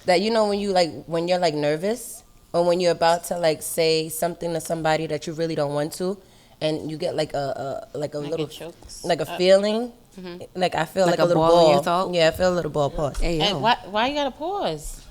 that when you're like nervous or when you're about to like say something to somebody that you really don't want to, and you get like a little like a feeling. Mm-hmm. Like I feel like a little ball in your throat. Yeah, I feel a little ball. Pause. Hey, and why you gotta pause?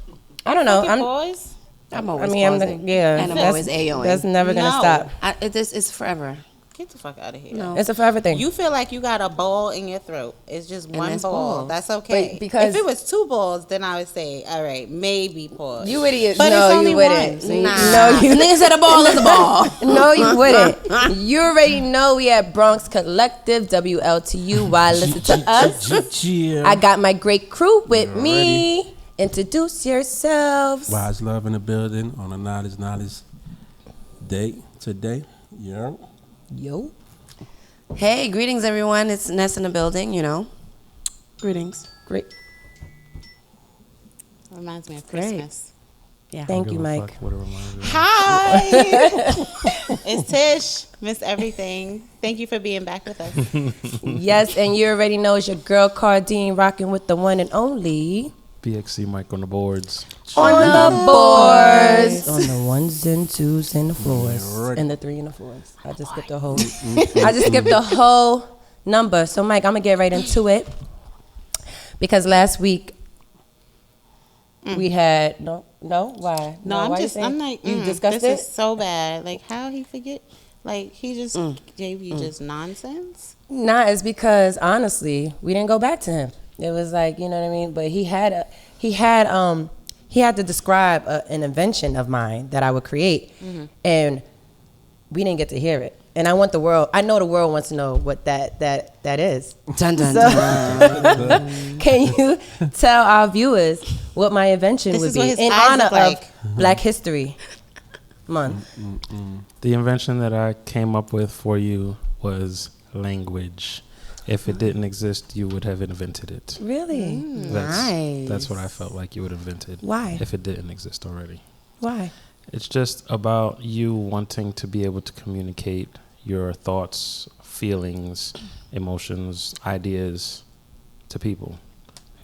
I don't know. I'm always pausing. And I'm always AOing. That's never gonna stop. It's forever. Get the fuck out of here. No. It's a forever thing. You feel like you got a ball in your throat. It's just one ball. That's okay. But because if it was two balls, then I would say, all right, maybe pause. You idiot. But no, it's only you wouldn't. One. Nah. No, you nigga said a ball is a ball. No, you wouldn't. You already know we at Bronx Collective, WLTU. Why listen to us? I got my great crew with me. Introduce yourselves. Wise Love in the building on a knowledge day today. Yeah. Yo. Hey, greetings everyone. It's Ness in the building, you know. Greetings. Great. Reminds me of Christmas. Yeah. Thank you, Mike. Hi. It's Tish. Miss everything. Thank you for being back with us. Yes, and you already know it's your girl Cardine rocking with the one and only BXC Mike on the boards. On the boards. On the ones and twos and the floors. And the three and the fours. I just skipped the whole number. So Mike, I'm gonna get right into it. Because last week we had why? No, I'm like you discussed this is so bad. Like how he forget? Like he just gave you just nonsense? Nah, it's because honestly, we didn't go back to him. It was like, you know what I mean? But he had to describe an invention of mine that I would create, and we didn't get to hear it. And I know the world wants to know what that is. Dun, dun, dun. Can you tell our viewers what my invention would be in honor of Black History Month? The invention that I came up with for you was language. If it didn't exist, you would have invented it. Really? Nice. That's what I felt like you would have invented. Why? If it didn't exist already. Why? It's just about you wanting to be able to communicate your thoughts, feelings, emotions, ideas to people.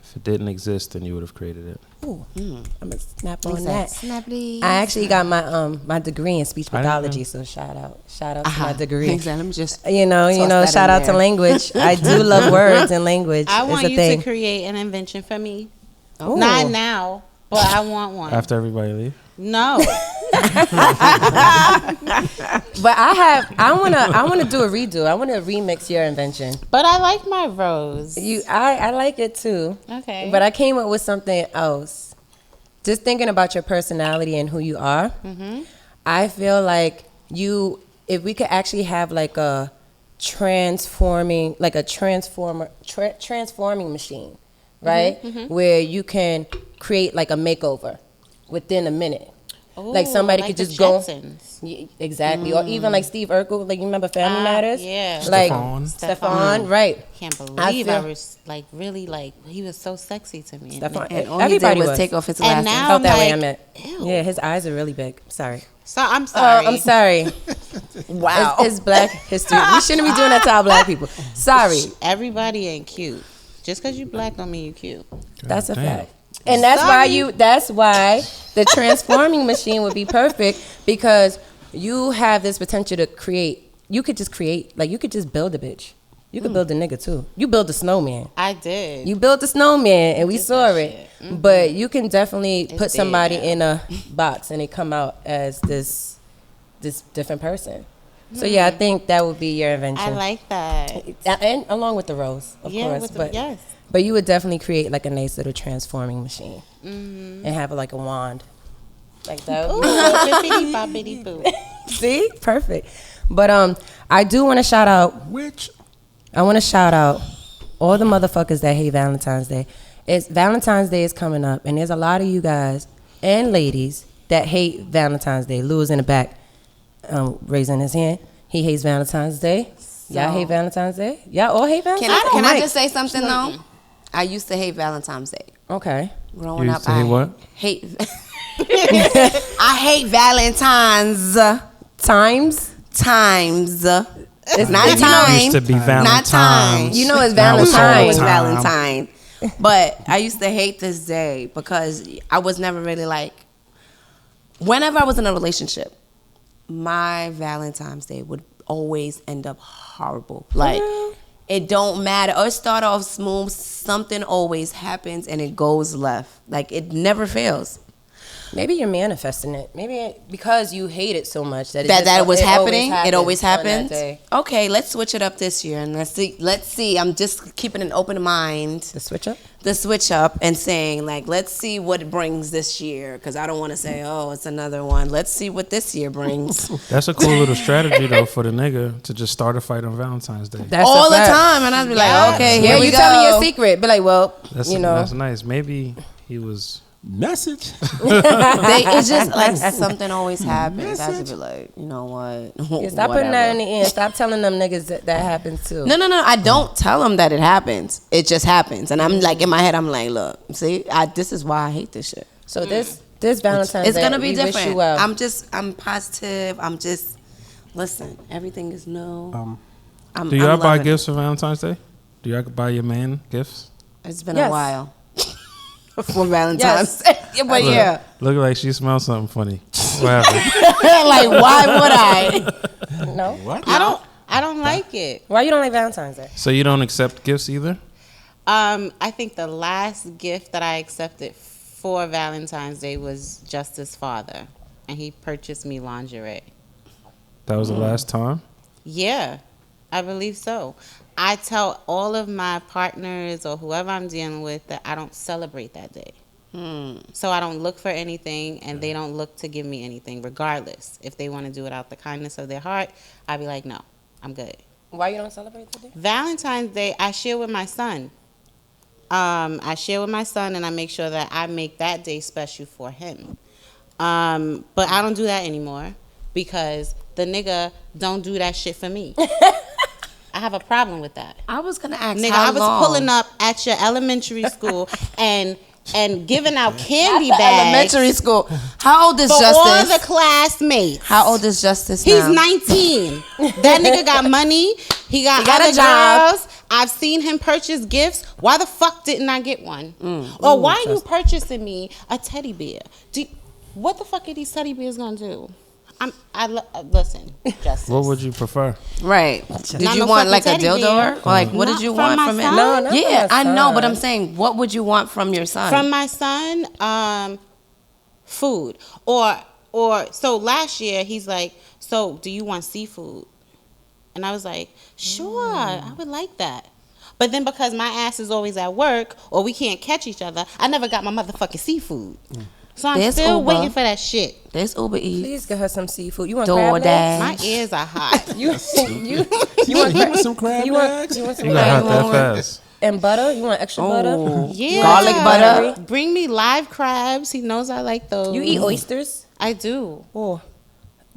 If it didn't exist, then you would have created it. Ooh, I'm gonna snap on that. Snappy. I actually got my degree in speech pathology, so shout out to my degree. Exactly. Let me just shout out to language. I do love words and language. I want it's a you thing. to create an invention for me. Ooh. Not now, but I want one. After everybody leave? No. But I wanna do a redo. I wanna remix your invention. But I like my rose. I like it too. Okay. But I came up with something else. Just thinking about your personality and who you are. Mm-hmm. I feel like if we could actually have like a transforming machine, right? Mm-hmm. Where you can create like a makeover within a minute. Ooh, like somebody like could just Jetsons. go or even like Steve Urkel, like you remember Family Matters? Yeah. Like Stefan, right. Can't believe I was like really like he was so sexy to me. Stefan, and all everybody was take off his glasses. And now felt that like, way. I meant, yeah, his eyes are really big. Sorry. So I'm sorry. I'm sorry. Wow. It's Black History. We shouldn't be doing that to our Black people. Sorry. Everybody ain't cute. Just because you Black don't mean you cute. That's a fact. And that's why the transforming machine would be perfect, because you have this potential to create. You could just create, like you could just build a bitch. You could build a nigga too. You built a snowman. I did. You built a snowman and we saw it. Mm-hmm. But you can definitely put somebody in a box and they come out as this different person. So yeah, I think that would be your invention. I like that. And along with the rose, of course. Yes. But you would definitely create like a nice little transforming machine and have like a wand. Like that. Ooh, bippity boppity boo. See? Perfect. But I do want to shout out all the motherfuckers that hate Valentine's Day. Valentine's Day is coming up, and there's a lot of you guys and ladies that hate Valentine's Day. Lou is in the back raising his hand. He hates Valentine's Day. Y'all hate Valentine's Day? Y'all all hate Valentine's Day? Can I just say something though? I used to hate Valentine's Day. Okay. Growing up, I hate I hate Valentine's times. It's not time. Used to be Valentine. Not time. You know it's Valentine. It's Valentine. But I used to hate this day because I was never really like, whenever I was in a relationship, my Valentine's Day would always end up horrible. Like, it don't matter. Or it start off smooth, something always happens and it goes left. Like, it never fails. Maybe you're manifesting it. Maybe because you hate it so much that That was happening. It always on that happens. day. Okay, let's switch it up this year and let's see. I'm just keeping an open mind. The switch up. The switch up and saying like, let's see what it brings this year, because I don't want to say, oh, it's another one. Let's see what this year brings. That's a cool little strategy though for the nigga to just start a fight on Valentine's Day. That's all a the fact. time, and I'd be like, okay, Yeah, here we you go. tell me your secret. Be like, well, That's you know. that's nice. Maybe he was. Message. It's just like something always happens. I just be like, you know what? Yeah, stop putting that in Whatever. the end. Stop telling them niggas that happens too. No. I don't tell them that it happens. It just happens, and I'm like in my head, I'm like, look, see, this is why I hate this shit. So this Valentine's It's Day, gonna be we wish different. you well. I'm positive. Listen, everything is new. Do y'all I'm buy loving it. gifts for Valentine's Day? Do y'all buy your man gifts? It's been Yes. a while. For Valentine's Day. Yeah, but yeah. Look like she smells something funny. What happened? Like, why would I? No. What? I don't like it. Why you don't like Valentine's Day? So you don't accept gifts either? I think the last gift that I accepted for Valentine's Day was Justice's father, and he purchased me lingerie. That was the last time? Yeah, I believe so. I tell all of my partners or whoever I'm dealing with that I don't celebrate that day. So I don't look for anything, and they don't look to give me anything, regardless. If they want to do it out the kindness of their heart, I'd be like, no, I'm good. Why you don't celebrate the day? Valentine's Day, I share with my son. I share with my son, and I make sure that I make that day special for him. But I don't do that anymore because the nigga don't do that shit for me. I have a problem with that. I was gonna ask Nigga, how I was long? pulling up at your elementary school and giving out candy bags Elementary school. How old is for all Justice? the classmates. How old is Justice He's now? 19. That nigga got money. He got a other job. girls. I've seen him purchase gifts. Why the fuck didn't I get one? Or why are you purchasing me a teddy bear? What the fuck are these teddy bears gonna do? Listen, Justice. What would you prefer? Right. Did Not you no want fucking like a teddy dildo? bear. Or like, what Not did you from want my from it? son. No, not Yeah, from I my know, but son. I'm saying, what would you want from your son? From my son, food. Or so last year he's like, so do you want seafood? And I was like, sure, I would like that. But then because my ass is always at work or we can't catch each other, I never got my motherfucking seafood. So I'm There's still Uber. waiting for that shit. There's Uber Eats. Please get her some seafood. You want crab legs? DoorDash. My ears are hot. You You want some crab you legs? want some You got crab hot that legs? fast. And butter? You want extra butter? Oh, Yeah. garlic butter. Bring me live crabs. He knows I like those. You eat oysters? I do. Oh.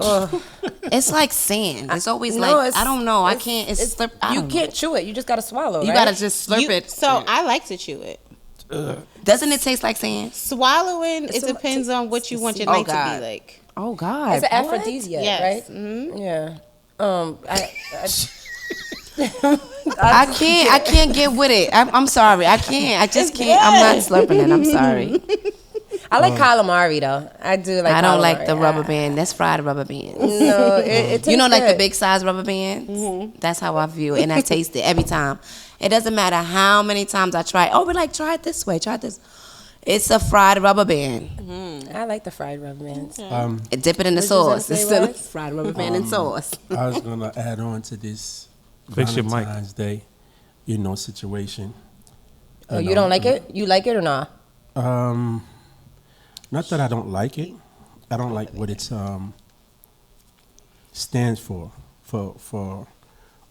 Oh. It's like sand. It's always No, like, it's- I don't know. I it's- can't. It's slurp. I You don't can't chew it. You just gotta swallow. know. You right? gotta just slurp You- it. So I like to chew it. Doesn't it taste like sand? Swallowing, it It's a- depends on what you want your Oh, night to God. be like. Oh God. It's an what? aphrodisiac, Yes. right? Mhm. Yeah. I can't get with it. I'm sorry. I can't. I just can't. I'm not slurping it. I'm sorry. I like calamari though. I do like. I don't like calamari. the rubber band. That's fried rubber bands. No, it You know, tastes like the good. big size rubber bands. That's how I view it, and I taste it every time. It doesn't matter how many times I try. Oh, but like try it this way. Try this. It's a fried rubber band. I like the fried rubber bands. Dip it in the What you sauce gonna say, instead of Wes? fried rubber band and sauce. I was gonna add on to this Fix your mic. Valentine's Day, situation. Oh, you don't like it? You like it or not? Not that I don't like it. I don't like what it stands for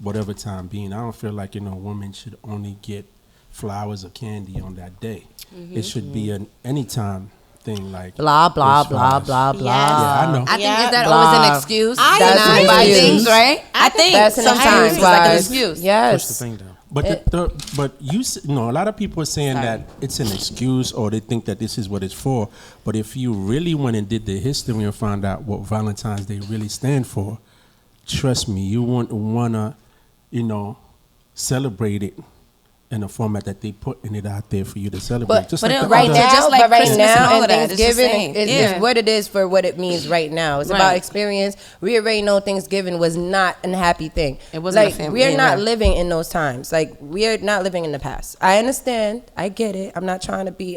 whatever time being. I don't feel like women should only get flowers or candy on that day. It should be an anytime thing, like Blah blah those blah flowers. blah blah. Yeah, I know. I think Yeah. is that Blah. always an excuse? I That's agree. to buy Excuse. things, right? I think That's an sometimes excuse, it's like an guys. excuse. Push the Yes. thing down. But a lot of people are saying that it's an excuse or they think that this is what it's for. But if you really went and did the history and found out what Valentine's Day really stand for, trust me, you wouldn't wanna, celebrate it in the format that they putting it out there for you to celebrate. But, just but like it- the right other- now, just like but right Christmas and now, all and of that, it's the Thanksgiving same. is Yeah. what it is for what it means right now. It's Right. about experience. We already know Thanksgiving was not a happy thing. It wasn't a like family- we are yeah, not right. living in those times. Like we are not living in the past. I understand. I get it. I'm not trying to be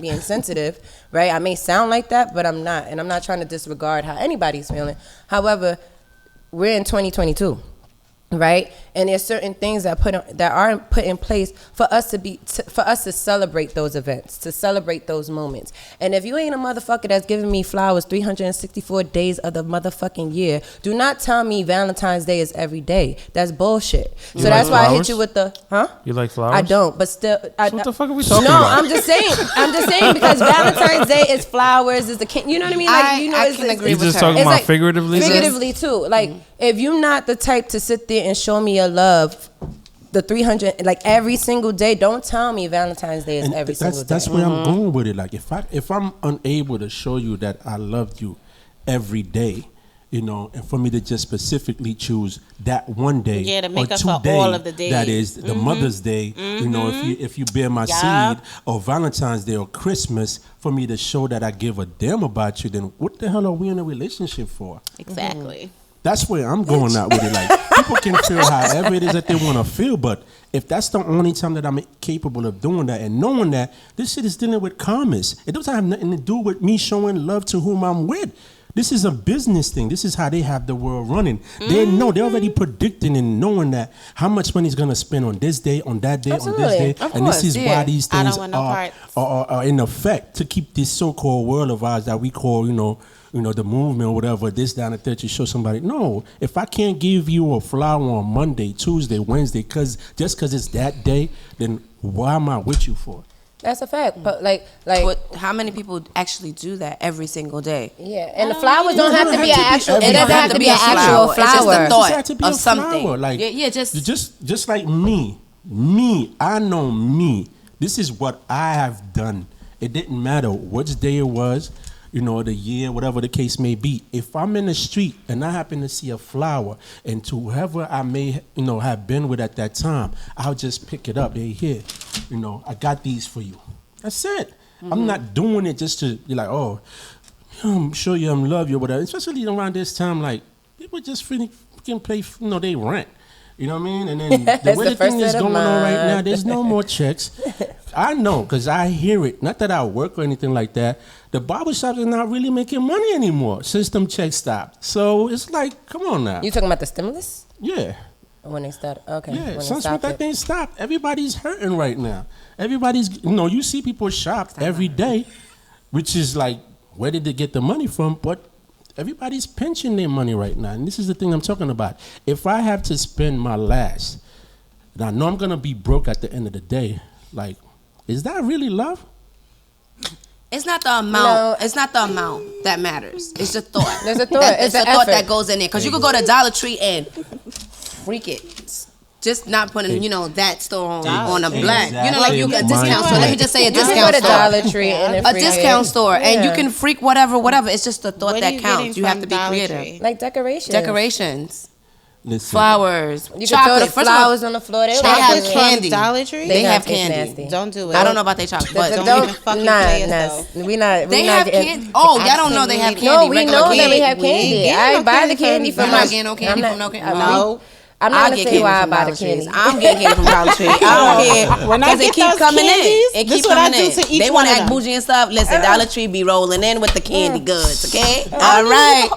insensitive, right? I may sound like that, but I'm not, and I'm not trying to disregard how anybody's feeling. However, we're in 2022. Right, and there's certain things that are put in place for us to celebrate those events, to celebrate those moments. And if you ain't a motherfucker that's giving me flowers 364 days of the motherfucking year, do not tell me Valentine's Day is every day. That's bullshit. So You that's like why I hit flowers? you with the You like flowers? I don't, but still. What the fuck are we talking no, about? I'm just saying because Valentine's Day is flowers, is the king. You know what I mean? Like you know, I it's, can it's- agree You with just her. talking it's about like- figuratively? sis? figuratively too. Like if you're not the type to sit there and show me your love, the 300 like every single day, don't tell me Valentine's Day is And every single day. that's where I'm going with it. Like if I'm unable to show you that I loved you every day, you know, and for me to just specifically choose that one day, Yeah, to make or up for today, all of the that days. is the Mother's Day. You know, if you bear my Yup. seed, or Valentine's Day or Christmas, for me to show that I give a damn about you, then what the hell are we in a relationship for? Exactly. That's where I'm going out with it. Like people can feel however it is that they want to feel, but if that's the only time that I'm capable of doing that and knowing that this shit is dealing with commerce, it doesn't have nothing to do with me showing love to whom I'm with. This is a business thing. This is how they have the world running. They know, they're already predicting and knowing that how much money is going to spend on this day, on that day, on Absolutely. this day. Of And this course, is yeah. why these I don't things want no parts. are in effect to keep this so-called world of ours that we call, you know, the movement or whatever, this down and there to show somebody. No, if I can't give you a flower on Monday, Tuesday, Wednesday, just because it's that day, then why am I with you for? That's a fact. But like But how many people actually do that every single day? yeah, and the flowers don't have to be an actual. every It doesn't day. have to be an flower. actual It's just a flower. thought. It just had to be of a something. flower. Like, Yeah, just- just like me, I know me. This is what I have done. It didn't matter which day it was, you know, the year, whatever the case may be. If I'm in the street and I happen to see a flower, and to whoever I may, you know, have been with at that time, I'll just pick it up. Hey, here, you know, I got these for you. That's it. I'm not doing it just to be like, oh, I'm sure you love you or whatever. Especially around this time, like people just freaking play, you know, they rent. You know what I mean? And then the It's way the the thing first is of the going on right now, month. there's no more checks. I know because I hear it. Not that I work or anything like that. The barbershops are not really making money anymore since them checks stopped. So it's like, come on now. You talking about the stimulus? Yeah. When they start, okay. Yeah, when they since stopped that it. thing stopped, everybody's hurting right now. Everybody's, you know, you see people shop every day, which is like, where did they get the money from? But everybody's pinching their money right now. And this is the thing I'm talking about. If I have to spend my last, and I know I'm going to be broke at the end of the day, like, is that really love? It's not the amount. No. It's not the amount that matters. It's the thought. There's a thought. It's It's the an thought effort. that goes in there. Because you could go to Dollar Tree and freak it. Just not putting, you know, that store on a black. You know, like you got a Exactly. discount store. Let me just say a You can discount go to store. Dollar Tree and A discount store. And you Yeah. can freak whatever. It's just the thought What are that you counts. getting You have from to be Dollar creative. Tree? like decorations. Decorations. Listen. Flowers. You can throw the chocolate. First of all, flowers on the floor. They They don't have do it. candy. Dollar Tree? They have It's candy. nasty. Don't do it. I don't know about their chocolate, but Don't even fucking play us, Ness. We not. they we have not getting, candy. Oh, y'all don't know they have candy. No, we regular know candy. that we have We ain't candy. getting I no buy the candy candy from from You're my. not getting no candy from no candy. No. I'm not I'll gonna get say candy why I from buy the Dollar Trees. candy. I'm getting candy from Dollar Tree. I don't care. When I Because it get keep those coming in. candies, It this keep what I coming do in. to each They one want of to act them. bougie and stuff. Listen, Dollar Tree be rolling in with the candy goods, okay? All right.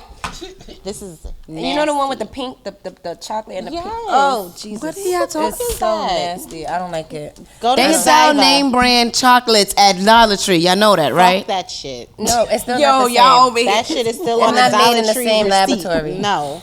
This is You know the one with the pink, the chocolate and the pink. Yes. Oh Jesus! What are y'all talking It's so about? nasty. I don't like it. Go to They the sell Diva. name brand chocolates at Dollar Tree. Y'all know that, right? Fuck that shit. No, it's still Yo, not the y'all same. over here. That shit is still It's on the not made Dollar in the Tree same receipt. laboratory. No.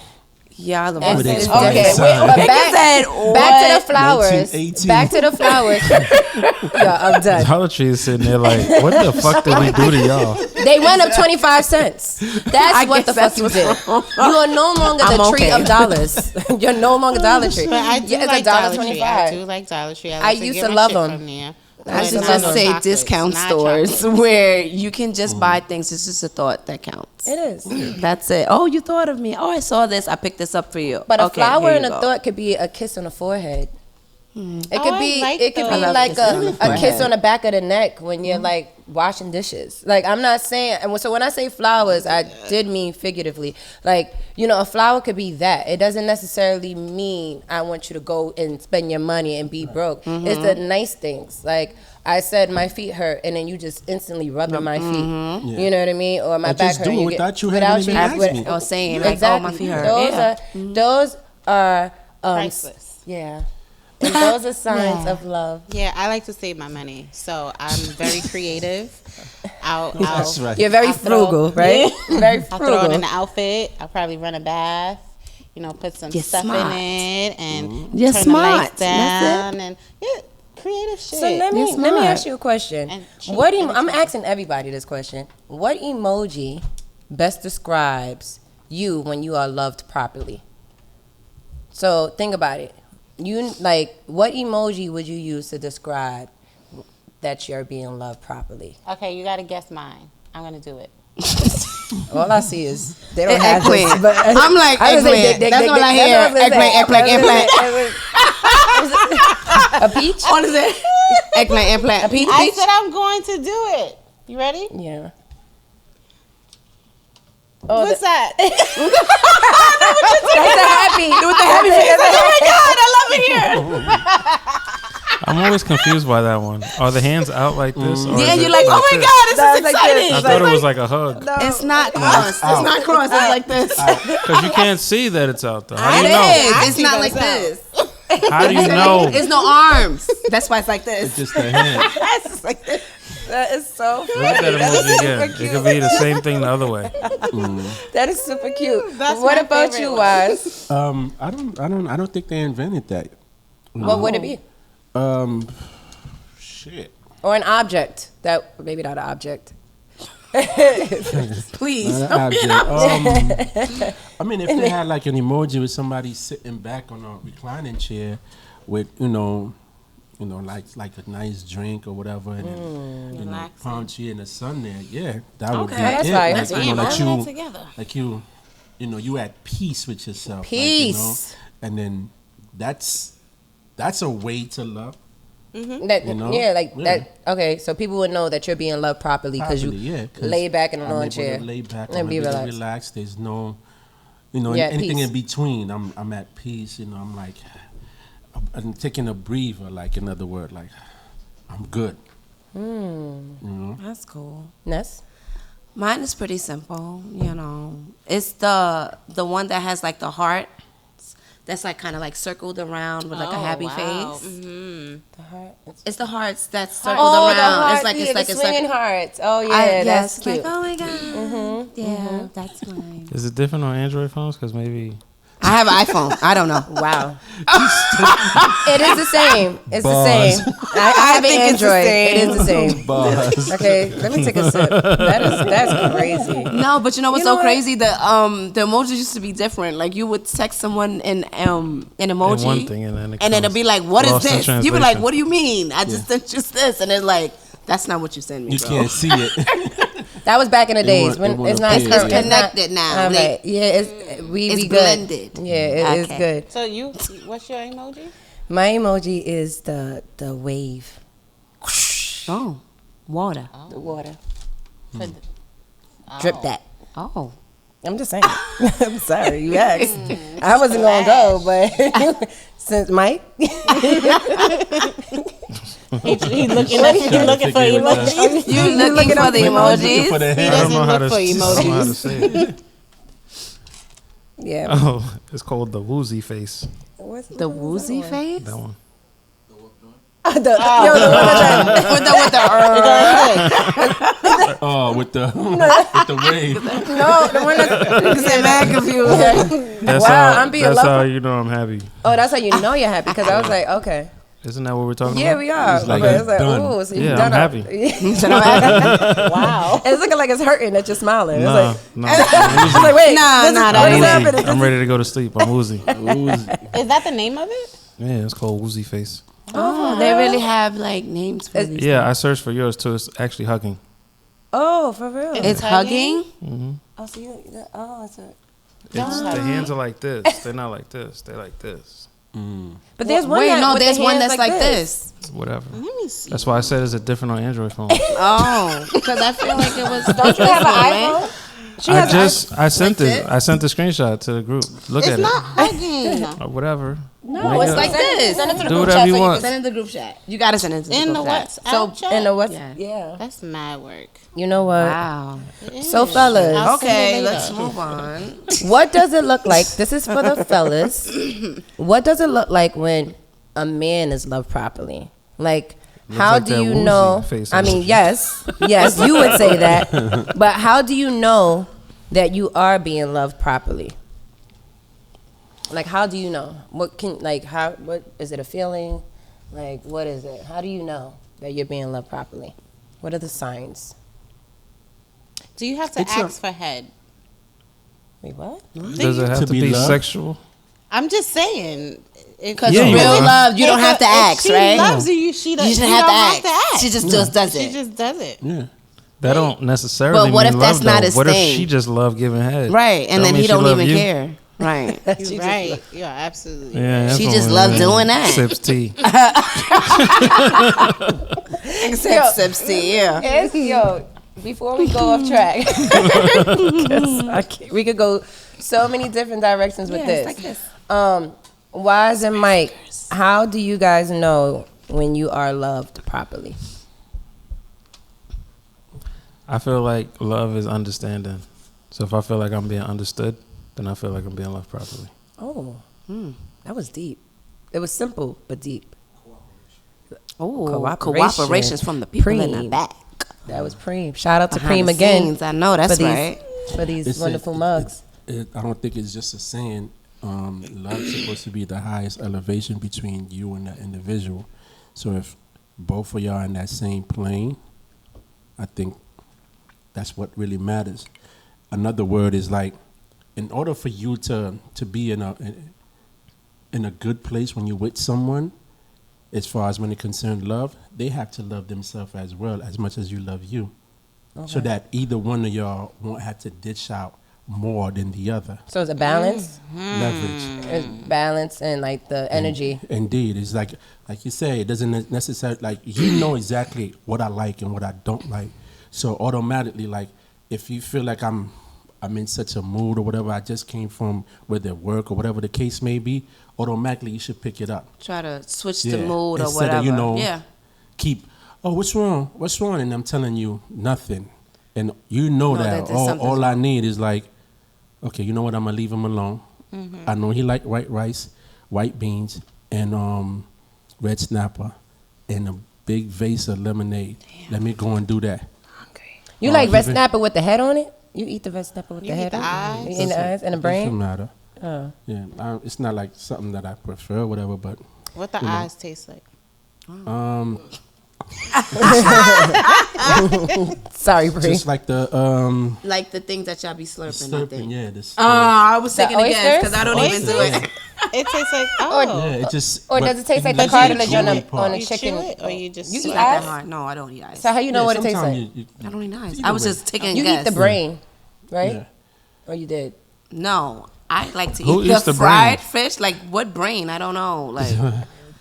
Y'all the It's- ones. it's- expired okay, sign. but Nigga said, back to what? the flowers. 1918. Back to the flowers. Yo, I'm done. Dollar Tree is sitting there like, what the fuck did we do to y'all? They went up 25 cents. That's I what the guess fuck that's you did. what's You are no longer the I'm tree okay. of dollars. You're no longer Dollar Tree. But I do Yeah, it's like Dollar Tree. I do $1.25. like Dollar Tree. I like used get to my love shit 'em. from there. I But should it's just not say chocolates, discount not stores chocolate. where you can just buy things. It's just a thought that counts. It is. That's it. Oh, you thought of me. Oh, I saw this. I picked this up for you. But a Okay, flower here and you a go. thought could be a kiss on the forehead. It Oh, could I be like it could be those. like Kisses on the a forehead. kiss on the back of the neck when you're like washing dishes. Like I'm not saying, and so when I say flowers, I did mean figuratively. Like, you know, a flower could be that. It doesn't necessarily mean I want you to go and spend your money and be broke. It's the nice things. Like I said, my feet hurt, and then you just instantly rubbing my feet. Yeah. You know what I mean? Or my I back just hurt. do and it you without you having even asked me. Or saying like, Exactly. oh, my feet hurt. Those are Priceless. yeah. And those are signs of love. Yeah, I like to save my money, so I'm very creative. That's right. You're very I'll throw- frugal, right? Very I'll throw it in frugal. the outfit. I'll probably run a bath. You know, put some You're stuff smart. in it and You're turn smart. the lights That's down and creative shit. So let me smart. ask you a question. And cheap. What And I'm cheap. asking everybody this question. What emoji best describes you when you are loved properly? So think about it. You like what emoji would you use to describe that you're being loved properly? Okay, you got to guess mine. I'm gonna do it. All I see is they don't have Eggplant. this, but I'm like, I was gonna say, eggplant. That's all I hear. that's what I was gonna say. Eggplant. A peach? What is it? Eggplant. A peach. I said I'm going to do it. You ready? Yeah. What's that? That's a happy. With the happy face. Oh my God, I love it here. I'm always confused by that one. Are the hands out like this? Or Yeah, is you're it like, oh my this? God, this That's is like exciting. I thought it was like a hug. It's not crossed. It's not crossed. It's like this. Because you can't see that it's out though. How do It you know? is. It's see not that like it's this. How do you know? It's no arms. That's why it's like this. Just the hand. It's just like this. That is so Look at that emoji again. It could be the same thing the other way. That is super cute. That's What my about favorite you, one. Wise? I don't think they invented that. What would it be? Shit. Or an object that maybe not an object. Please. Not an object. I mean, if they had like an emoji with somebody sitting back on a reclining chair with, you know, like a nice drink or whatever, and then, you know, Relaxing. pound you in the sun there. Yeah, that would be that's it. right. Like, That's you know, right. All that together. you at peace with yourself. Peace. Like, and then that's a way to love. That, You know? Yeah, like Yeah. that. Okay, so people would know that you're being loved properly because you Properly, yeah, 'cause lay back in a I'm lawn able to chair lay back, and I'm be able to relaxed. relax. There's no, Yeah, anything peace. in between. I'm at peace. You know, I'm like, I'm taking a breather. Like another word, like I'm good. You know, That's cool. Ness? Mine is pretty simple, you know. It's the one that has like the heart. That's like kind of like circled around with like a happy face. Mm-hmm. The heart. It's the hearts that's circled Oh, around. the heart. It's like yeah, a the swinging circle. hearts. Oh yeah, that's yes, cute. like oh my God. Yeah, that's mine. Is it different on Android phones? Because maybe I have an iPhone. I don't know. Wow. It is the same. It's the Buzz. same. I have an think it's the Android. same. It is the same. Buzz. Okay, let me take a sip. That's crazy. No, but you know what's You know so what? crazy? The emojis used to be different. Like you would text someone an emoji, in one thing and then and then it'd be like, "What is lost in this?" You'd be like, translation. "What do you mean? I just sent just this," and it's like, "That's not what you sent me, You bro." can't see it. That was back in the It days won't- when it won't it's not. appear, It's yeah. Connected now. All Like, right. Yeah, it's we it's good. blended. Yeah, it is Okay. good. So what's your emoji? My emoji is the wave, Oh, water. the water. For Drip that. Oh, I'm just saying. I'm sorry, you asked. I wasn't gonna go, but since Mike, He looking for figure it out. emojis. you looking for the Looking for emojis? the He hand. I don't know doesn't how look to. for I don't know how to emojis. say it. yeah. Oh, it's called the woozy face. What's The woozy face That one. the one that with the Oh, with the wave. no, the one that I'm mad confused. That's Wow, how. I'm being That's how loved. you know I'm happy. Oh, that's how you know you're happy because I was like, okay, Isn't that what we're talking yeah, about? we are. It's like okay, it's it's like, done. ooh, so you Yeah, done I'm up. happy. Wow, it's looking like it's hurting that you're smiling. It's Nah, like, nah. I was like, wait, Nah, this is- nah, what that is ain't happening? I'm ready to go to sleep. I'm woozy. Is that the name of it? Yeah, it's called woozy face. Oh, they really have like names for these. Yeah, I searched for yours too. It's actually hugging. Oh, for real? It's hugging. Oh, so you, oh, it's a, It's, the hands are like this. They're not like this. They're like this. But there's one Wait, that no, with there's the one hands that's like this. Whatever. Let me see. That's why I said it's a different on Android phone. Oh, because I feel like it was. Don't you have an iPhone? She has I sent it. I sent the screenshot to the group. Look It's at not it. hugging. Or whatever. No, it's like this. Send it to the Do group whatever chat you so want. Send it to the group chat. You gotta send it to the In the group chat. WhatsApp chat? in the what? Yeah. Yeah. That's mad work. You know what? Wow. So fellas, I'll send Okay, it let's later. move on. what does it look like? This is for the fellas. What does it look like when a man is loved properly? Like, how like do that you woozy know? face I mean, emoji. yes, you would say that. But how do you know that you are being loved properly? Like, how do you know? What is it a feeling? Like, what is it? How do you know that you're being loved properly? What are the signs? Do you have to ask for head? Wait, what? Does it have To to be be loved? sexual? I'm just saying. Because Yeah, you real are. love, you don't have to ask, She right? loves you. She does. You shouldn't you have don't to ask. She just does She it. just does it. Yeah. That don't necessarily But what mean if that's love, not though. his What thing? if she just love giving head? Right, and then mean he she don't love even you? care. Right. You're right. You're absolutely. Yeah, that's She what just it love is. doing that. Sips tea. Except sips tea, yeah. Yo, before we go off track, 'cause we could go so many different directions with this. Like this. Wise and Mike, how do you guys know when you are loved properly? I feel like love is understanding. So if I feel like I'm being understood, then I feel like I'm being loved properly. Oh, that was deep. It was simple but deep. Oh, cooperation's from the people in the Preem. back. That was Preem. Shout out to Behind Preem the again scenes, I know, that's for these, right. for these It's wonderful mugs. I don't think it's just a saying. Love's supposed to be the highest elevation between you and that individual. So if both of y'all in that same plane, I think that's what really matters. Another word is like, in order for you to be in a good place when you're with someone, as far as when it concerns love, they have to love themselves as well as much as you love you. So that either one of y'all won't have to dish out more than the other. So it's a balance. Leverage. It's balance and like the energy. Indeed. It's like you say, it doesn't necessarily, like, you know exactly what I like and what I don't like. So automatically, like, if you feel like I'm in such a mood or whatever, I just came from whether work or whatever the case may be, automatically you should pick it up. Try to switch the Yeah. mood or Instead whatever. of, yeah. keep, oh, what's wrong? What's wrong? And I'm telling you nothing. And you know No, that there's something's all I need is like, okay, you know what? I'm gonna leave him alone. I know he like white rice, white beans, and red snapper, and a big vase of lemonade. Let me go and do that. You like red even- snapper with the head on it? You eat the red snapper with You the eat head the on eyes? it? You eat the eyes and the Doesn't brain? matter. Oh. Yeah, it's not like something that I prefer, or whatever. But What the eyes taste like? Sorry, Bree. just like the Like the things that y'all be slurping, I slurping, think. yeah. This, I was taking a guess oysters? because I don't even do it. It tastes like oh. yeah, it just. Or but does it taste like you the use cartilage on chewy a part. on a You chicken? chew it or you just You It's eat not that eyes? hard. No, I don't eat eyes. So how you know Yeah, what it tastes sometimes like? I don't eat eyes. Either I was way. just taking a You guess. eat the brain, right? Yeah. Or you did? No, I like to Who eat eats the the fried brain? fish. Like what brain? I don't know. Like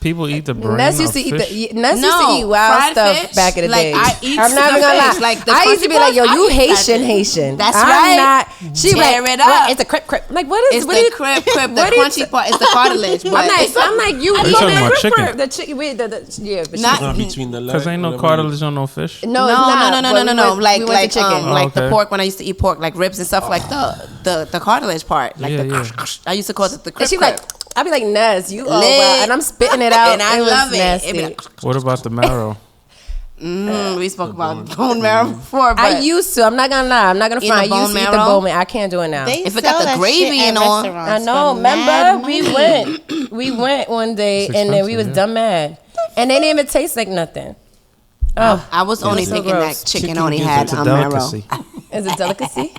People eat the brain Ness of used to eat fish. Ness used No, to eat wild fried stuff fish, back in the like, day. I eat I'm not the even gonna lie. fish, like the I used to be crunchy like, yo, parts, you I eat that Haitian, shit. Haitian. That's I'm right. Not, she Tear like, it up. what? It's a crip. I'm like, what is it's what the is- crib. The what is- crunchy part is the cartilage. I'm but like, you Are you eat talking about crip, chicken? crip. The chicken, yeah, but Not- Not between the legs. Because ain't no whatever. cartilage on no fish. no, No, it's not. no. But we went- Like we went to chicken. like the okay. pork when I used to eat pork, like ribs and stuff, like the cartilage part, like Yeah, the. yeah. I used to call it the crib. And she like, I'd be like, Ness, you oh Lit. wow, and I'm spitting it out, and I was love it. nasty. It'd be like, What about the marrow? we spoke about bone marrow before, but I used to. I'm not gonna lie. I'm not gonna Eat front. the I used to bone eat the marrow? bone marrow. I can't do it now. They If it sell got the that gravy shit in at on- restaurants I know. for mad Remember, we money. went one day, It's and then we expensive, was yeah. dumb mad, and they didn't even taste like nothing. Oh, I was only so thinking gross. that chicken Chicken only gives had It's a marrow. delicacy. is it delicacy?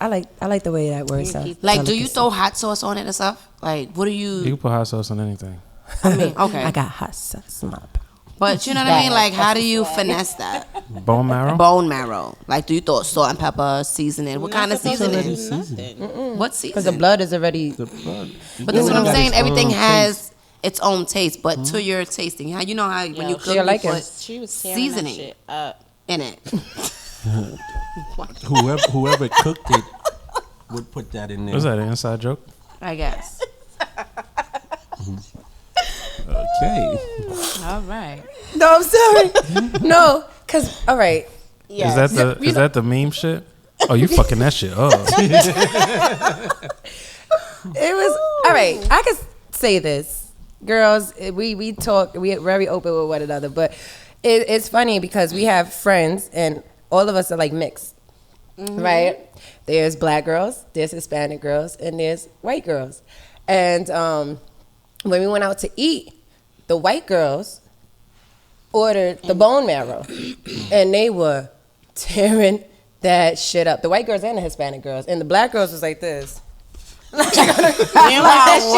I like the way that word sounds. Like, do you Delicacy. throw hot sauce on it and stuff? Like, what do You you? can put hot sauce on anything. I mean, okay, I got hot sauce, mop. but you know what I mean. Like, how do you finesse that Bone marrow? bone marrow? Like, do you throw salt and pepper, seasoning? What kind of seasoning? Nothing. What Because the seasoning? blood is already. The blood. But that's what I'm saying. Everything has its own taste, but to your tasting. How you know how when you cook, you like it. put She was tearing seasoning that shit up. in it. Whoever cooked it would put that in there. Was that an inside joke? I guess. Okay. All right. No, I'm sorry. No, cause all right. Is that the meme shit? Oh, you fucking that shit up. It was all right. I could say this, girls. We talk. We're very open with one another, but it's funny because we have friends and all of us are like mixed, right? There's black girls, there's Hispanic girls, and there's white girls. And when we went out to eat, the white girls ordered the bone marrow, and they were tearing that shit up. The white girls and the Hispanic girls, and the black girls was like this. What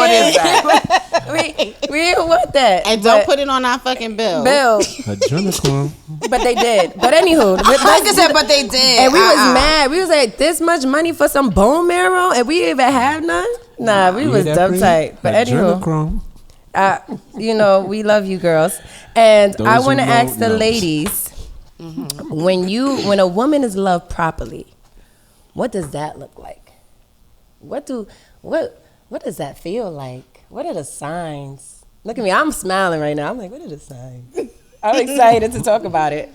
is that? We didn't want that. And don't put it on our fucking bill. Adrenochrome. But they did. But anywho, Like I said, but they did. and we was mad. We was like, this much money for some bone marrow, and we didn't even have none. Nah, we was dumb tight. But anywho, Adrenochrome. we love you girls, and Those I who want to know, ask the knows. ladies, when a woman is loved properly, what does that look like? What does that feel like? What are the signs? Look at me, I'm smiling right now. I'm like, what are the signs? I'm excited to talk about it.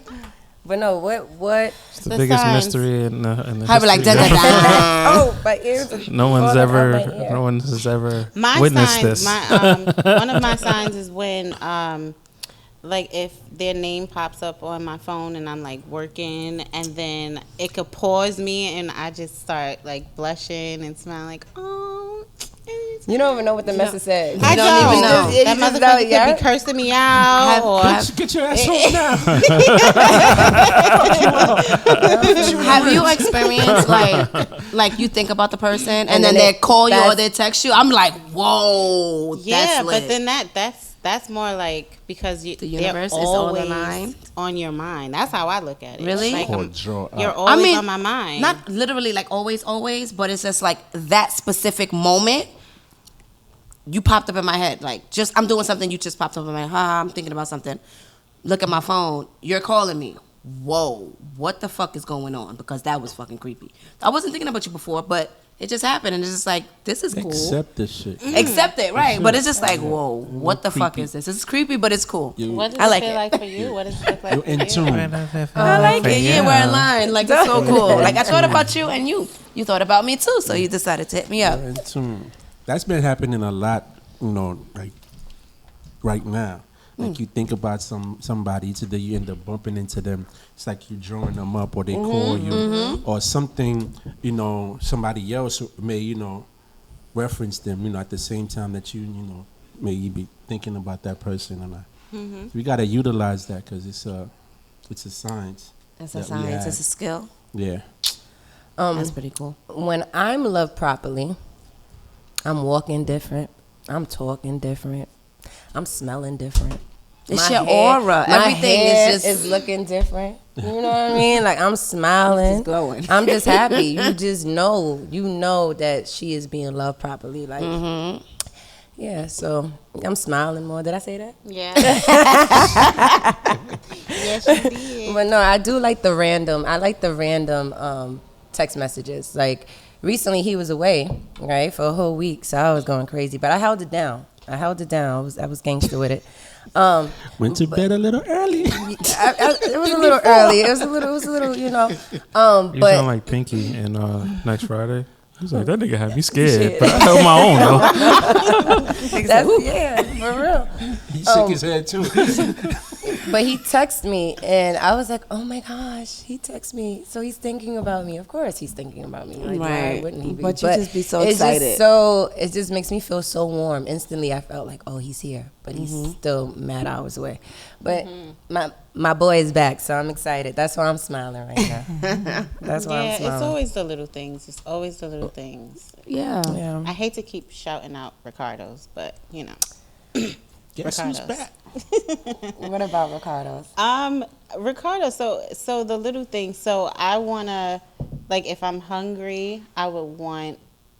But no, what? It's the The biggest signs. mystery in the I be like, history. Oh, my ears. Are No one's falling out my ever, ear. no one has ever My witnessed signs, this. one of my signs is when, like, if their name pops up on my phone and I'm like working, and then it could pause me, and I just start like blushing and smiling, like, oh. You don't even know what the message said. I don't even know. You That just know, motherfucker yeah? could be cursing me out. Or Get your ass home now. Have you experienced like you think about the person and then they call you or they text you? I'm like, whoa, yeah, that's lit. but then that's more like because the universe they're is on always the mind? on your mind. That's how I look at it. Really? Like, Or draw up. you're always on my mind. Not literally like always, but it's just like that specific moment. You popped up in my head, like just I'm doing something. You just popped up in my head. I'm thinking about something. Look at my phone. You're calling me. Whoa, what the fuck is going on? Because that was fucking creepy. I wasn't thinking about you before, but it just happened, and it's just like this is cool. Accept this shit. Accept it, right? But it's just like, whoa, what the fuck Creepy. is this? It's creepy, but it's cool. What does I like it feel it. like for you? What does it look like You're for in you? tune. I like it. Yeah, we're in line. Like it's so cool. Like I thought about you, and you thought about me too. So you decided to hit me up. You're in tune. That's been happening a lot, like right now. Like you think about somebody today, you end up bumping into them. It's like you're drawing them up, or they call you, or something. Somebody else may reference them. At the same time that may you be thinking about that person, and we gotta utilize that because it's a science. It's a that we science. have. It's a skill. Yeah. That's pretty cool. When I'm loved properly, I'm walking different. I'm talking different. I'm smelling different. It's My your hair- aura. my Everything hair is just looking different. You know what I mean? Like I'm smiling, It's glowing. I'm just happy. You just know, that she is being loved properly. Like, yeah. So I'm smiling more. Did I say that? Yeah. Yes, you did. But no, I do like the random. I like the random text messages. Like recently, he was away, right, for a whole week, so I was going crazy. But I held it down. I was gangster with it. Went to bed a little early. It was a little early. It was a little, You but sound like Pinky in Next Friday. He was like, that nigga had me scared, but I held my own though. yeah, for real. He shook his head too. But he texted me, and I was like, oh my gosh, he texted me. So he's thinking about me. Of course he's thinking about me. Like, why Right. wouldn't he be? But you just be so it's excited. It just makes me feel so warm. Instantly, I felt like, oh, he's here. But he's still mad hours away. But my boy is back, so I'm excited. That's why I'm smiling right now. That's why I'm Yeah, smiling. it's always the little things. It's always the little things. yeah. yeah. I hate to keep shouting out Ricardo's, but Guess who's Ricardo's. back? What about Ricardo's? Ricardo, so the little things. So I wanna, like, if I'm hungry, I would want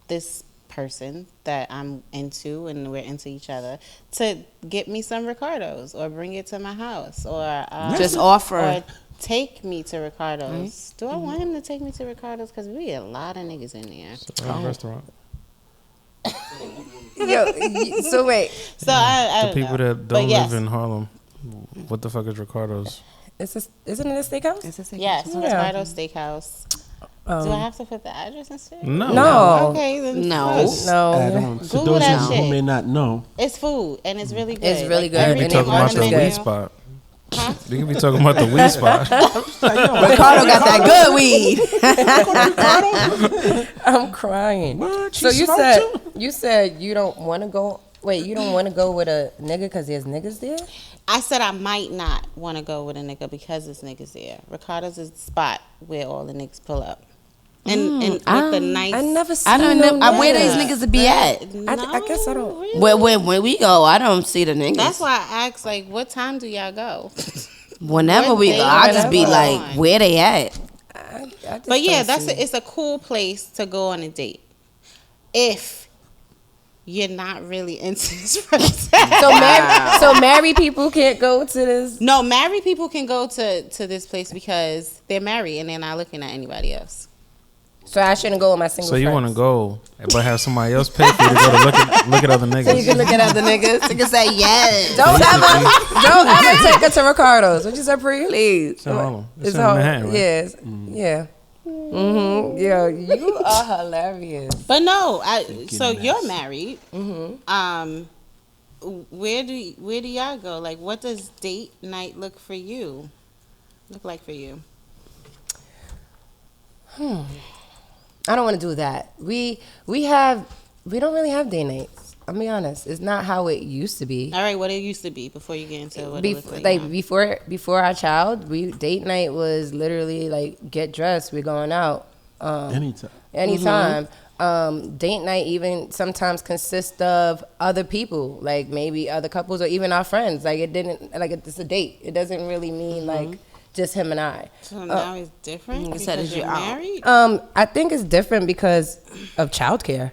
this person that I'm into and we're into each other to get me some Ricardos or bring it to my house or Just offer. or take me to Ricardos. Do I want him to take me to Ricardos? Because we a lot of niggas in there. Restaurant. So wait, So I The don't people know. that But don't yes. live in Harlem, what the fuck is Ricardo's? isn't it a steakhouse? Yes, Yeah. Ricardo's Steakhouse. Do I have to put the address and shit? No. Okay, then No. fuck. No. Add on. For Google those that who shit. may not know, It's food and it's really good. It's really Like, good. You And be they talking are about the good. weed spot. Huh? You can be talking about the weed spot. Ricardo got that good weed. I'm crying. What? So She you smoked said too? you don't want to go. Wait, you don't want to go with a nigga because there's niggas there? I said I might not want to go with a nigga because there's niggas there. Ricardo's is the spot where all the niggas pull up. And with the nice... I never seen I don't know. no Where niggas. these niggas to be at? I guess I don't. really. When we go, I don't see the niggas. That's why I asked, like, what time do y'all go? Whenever What we day go, I just be whenever. like, where they at? I just But yeah, don't see. it's a cool place to go on a date. If you're not really into this person. So married people can't go to this. No, married people can go to this place because they're married and they're not looking at anybody else. So I shouldn't go with my single So you friends. want to go, but have somebody else pay for you to go to look at other You niggas. can look at other niggas. You can say yes. Don't ever take her to Ricardo's. What you said, Pri? Please. It's in Harlem. It's in all- Manhattan, right? Yes. Yeah. Mm-hmm. Yeah, you are hilarious. But no, so you're married. Where do y'all go? Like, what does date night look like for you? I don't want to do that. We don't really have day nights. I'll be honest. It's not how it used to be. All right, what it used to be before you get into what it looks like now. Before our child, date night was literally like get dressed, we're going out. Anytime. Date night even sometimes consists of other people, like maybe other couples or even our friends. Like it's a date. It doesn't really mean like just him and I. So now it's different you because said it's you're your out. married? I think it's different because of childcare.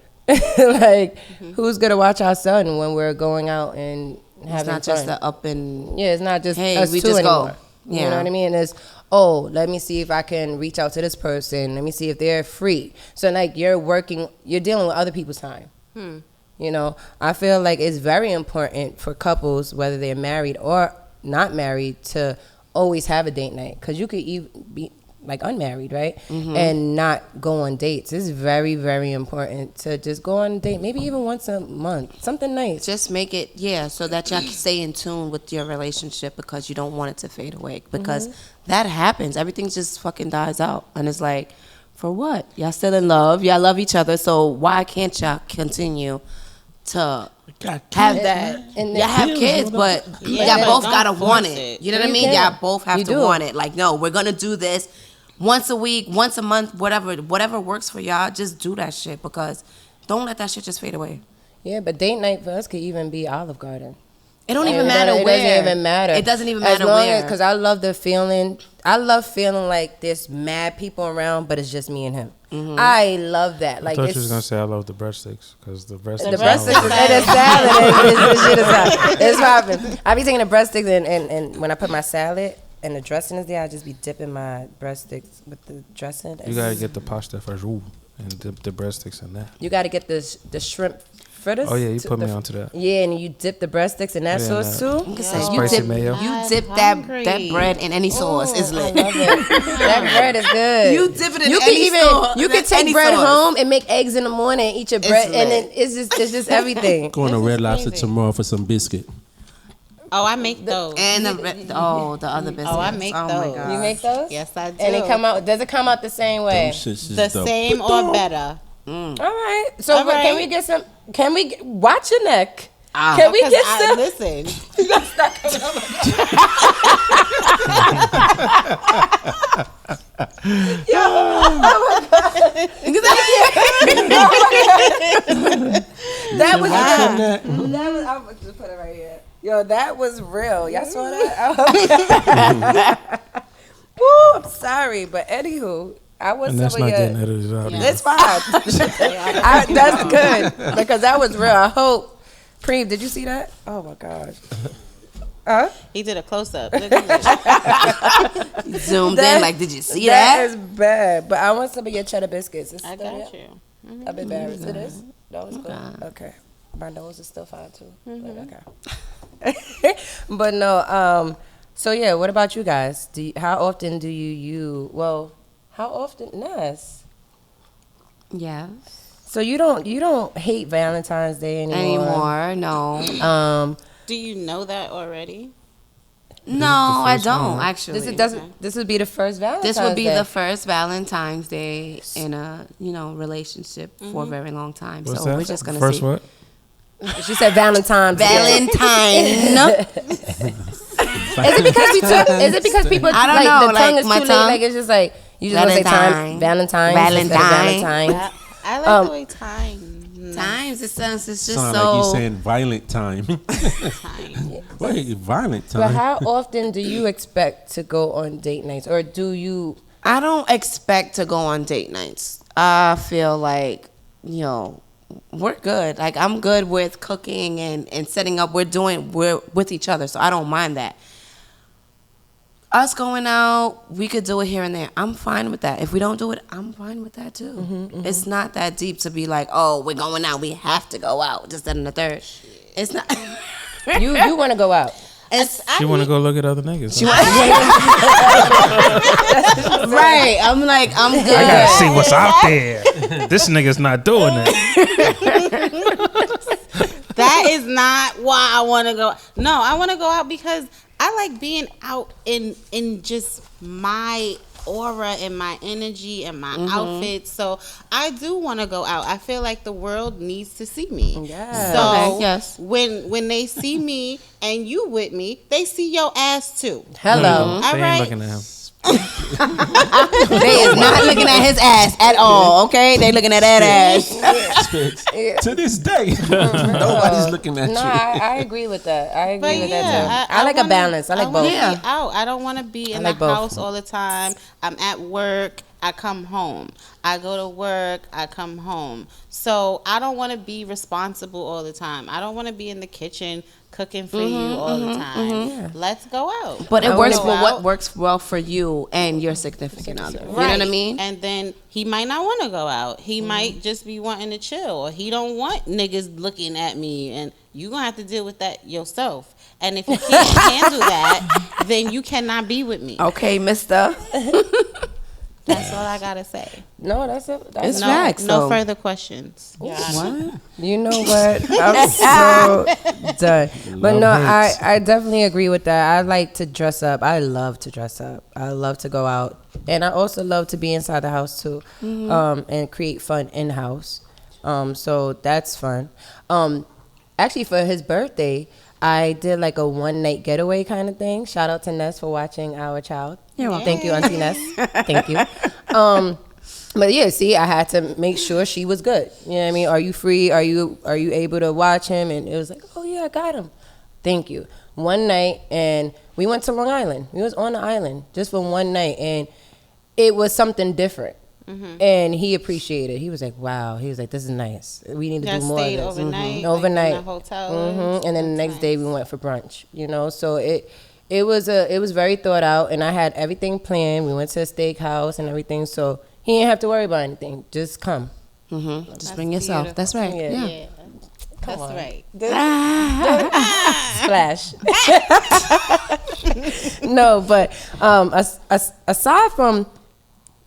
Like, who's gonna watch our son when we're going out and having It's not fun? just the up and Yeah, it's not just Hey, us we two just go. anymore. You Yeah. know what I mean? It's, let me see if I can reach out to this person. Let me see if they're free. So, like, you're dealing with other people's time. You know, I feel like it's very important for couples, whether they're married or not married, to always have a date night. Because you could even be, like, unmarried, right? And not go on dates. It's very, very important to just go on a date, maybe even once a month. Something nice. just make it, so that y'all can stay in tune with your relationship because you don't want it to fade away. Because that happens. Everything just fucking dies out. And it's like, for what? Y'all still in love. Y'all love each other. So why can't y'all continue to have that? And Y'all have kids, but Yeah, y'all but both don't gotta force want it. it. You know what I You mean? can. Y'all both have You to do. want it. Like, no, we're gonna do this once a week, once a month, whatever works for y'all. Just do that shit because don't let that shit just fade away. Yeah, but date night for us could even be Olive Garden. It don't even It matter doesn't- where. It doesn't even matter. It doesn't even matter where. Because I love the feeling. I love feeling like there's mad people around, but it's just me and him. I love that. I Like, thought it's you was gonna say I love the breadsticks because the breadsticks. the breadsticks and the salad. This shit is hot. It's popping. I be taking the breadsticks and when I put my salad and the dressing is there, I just be dipping my breadsticks with the dressing. You gotta get the pasta first, and dip the breadsticks in that. You got to get the shrimp fritters. Oh yeah, you put me onto that. Yeah, and you dip the breadsticks in that Yeah, sauce that- too. You can say Yeah. you Spicy dip, mayo. you I'm dip hungry. that bread in any sauce. It's I lit. love it. That bread is good. You dip it in you any can even sauce. you can take Any bread sauce. home and make eggs in the morning and eat your bread, and then lit. it's just everything. going to This Red is Lobster crazy. tomorrow for some biscuit. Oh, I make those. And the other business. Oh, I make my those. God. You make those? Yes, I do. And it come out. Does it come out the same way? Them shits is the dope. same or better. All right. So All what- can right. we get some? Can we watch your neck? Ah. Can we Because get I some? listen. That was Watching real. that. That was. I'm gonna just put it right here. Yo, that was real. Y'all saw that? Woo, I'm sorry, but anywho, I was And that's some of not your. getting edited out. Yeah. either. It's fine. That's good because that was real. I hope. Preem, did you see that? Oh my gosh. Huh? He did a close up. Zoomed That- in like, did you see That that? is bad. But I want some of your cheddar biscuits. It's I still got there? you. I'm embarrassed. It is. No, it's good. God. Okay. My nose is still fine too. But okay. But no. So yeah. What about you guys? How often do you? Well, how often? Ness. Yes. So you don't hate Valentine's Day anymore. No. Do you know that already? No, I first don't one. actually. This would be the first Valentine's This would be Day. the first Valentine's Day in a relationship for a very long time. What's so that? we're just gonna First see. what? She said Valentine's Day. Valentine. Is it because people I don't like know, the like, tongue is my too late? tongue? Like it's just like you just want to say time Valentine's instead of Valentine. I like the way time. Times it sounds it's just Sound so like you're saying violent time. Time. Wait, violent But time. how often do you expect to go on date nights, or do you? I don't expect to go on date nights. I feel like, we're good. Like I'm good with cooking and setting up. We're with each other, so I don't mind that. Us going out, we could do it here and there. I'm fine with that. If we don't do it, I'm fine with that too. It's not that deep to be like, oh, we're going out. We have to go out. Just that and the third. It's not. You want to go out? She want to go look at other niggas. huh? Right. I'm like, I'm good. I gotta see what's out there. This nigga's not doing it. That is not why I want to go. No, I want to go out because I like being out in just my aura and my energy and my outfit. So I do want to go out. I feel like the world needs to see me. Yeah. So Okay, yes. when they see me and you with me, they see your ass too. Hello. All They ain't right. looking at him. They is not looking at his ass at all, okay? They looking at that ass. To this day, nobody's looking at No, you. I agree with that. I agree But with yeah, that too. I like a wanna- balance. I like wanna both. Yeah. Be out. I don't want to be in like the both. house all the time. I'm at work. I come home. I go to work. I come home. So I don't want to be responsible all the time. I don't want to be in the kitchen cooking for you all the time. Let's go out. But it I works wanna for go what out. works well for you and your significant other. You know Right. what I mean? And then he might not want to go out. He might just be wanting to chill, or he don't want niggas looking at me, and you gonna have to deal with that yourself. And if you can't handle that, then you cannot be with me. Okay, mister. That's all I gotta say. No, that's it. That's It's No, facts, no though. further questions. What? You know what? I'm so done. But no, hurts. I definitely agree with that. I like to dress up. I love to dress up. I love to go out. And I also love to be inside the house too, and create fun in house. So that's fun. Actually, for his birthday, I did like a one night getaway kind of thing. Shout out to Ness for watching our child. You're welcome. Thank you, Auntie Ness. Thank you. But yeah, see, I had to make sure she was good. You know what I mean? Are you free? Are you able to watch him? And it was like, oh yeah, I got him. Thank you. One night, and we went to Long Island. We was on the island just for one night, and it was something different. And he appreciated it. He was like, wow. He was like, this is nice. We need to Y'all do more of stayed this. overnight, like, Overnight. in a hotel. And then the next day we went for brunch, so it was very thought out, and I had everything planned. We went to a steakhouse and everything, so he didn't have to worry about anything. Just come. Just bring yourself. beautiful. That's right. Yeah. Yeah, that's on. right. Splash. No, but aside from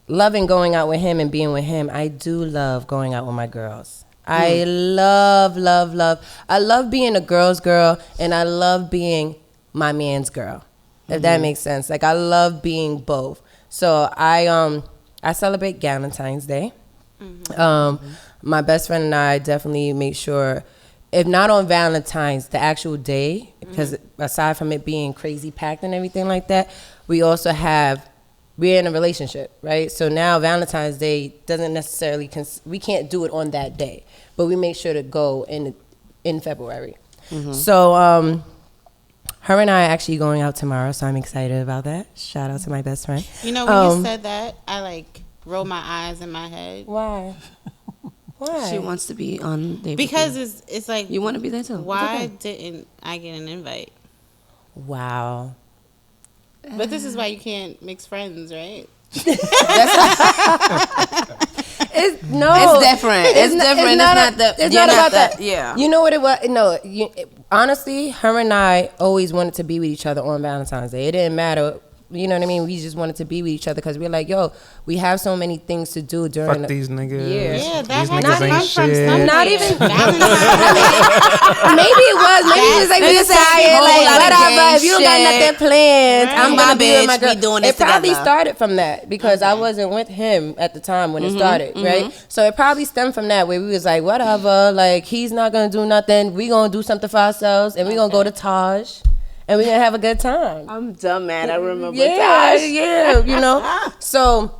loving going out with him and being with him, I do love going out with my girls. I love being a girl's girl, and I love being my man's girl, if that makes sense. Like, I love being both. So I celebrate Valentine's Day. My best friend and I definitely make sure, if not on Valentine's, the actual day, because aside from it being crazy packed and everything like that, we're in a relationship, right? So now Valentine's Day doesn't necessarily, we can't do it on that day, but we make sure to go in February. So her and I are actually going out tomorrow, so I'm excited about that. Shout out to my best friend. You know, when you said that, I roll my eyes in my head. Why? Why? She wants to be on there Because with you. it's like You want to be there too. why It's okay. didn't I get an invite? Wow. But this is why you can't mix friends, right? It's It's different. It's different. It's not about that. Yeah. You know what it was? No. Honestly, her and I always wanted to be with each other on Valentine's Day. It didn't matter. You know what I mean? We just wanted to be with each other because we're like, yo, we have so many things to do during Fuck these niggas. Yeah, that These had niggas to ain't come from shit. somewhere. Not even- Valentine's. Maybe it was. Maybe it was like we Niggas decided, say a whole like, lot of whatever. gang If you don't got shit. nothing planned, Right. I'm My gonna be with my bitch, we girl. doing this It probably together. started from that because I wasn't with him at the time when it started, right? So it probably stemmed from that where we was like, whatever. Like he's not gonna do nothing. We gonna do something for ourselves, and we gonna go to Taj, and we gonna have a good time. I'm dumb, man. I remember. Yeah, Tosh. yeah, you know. So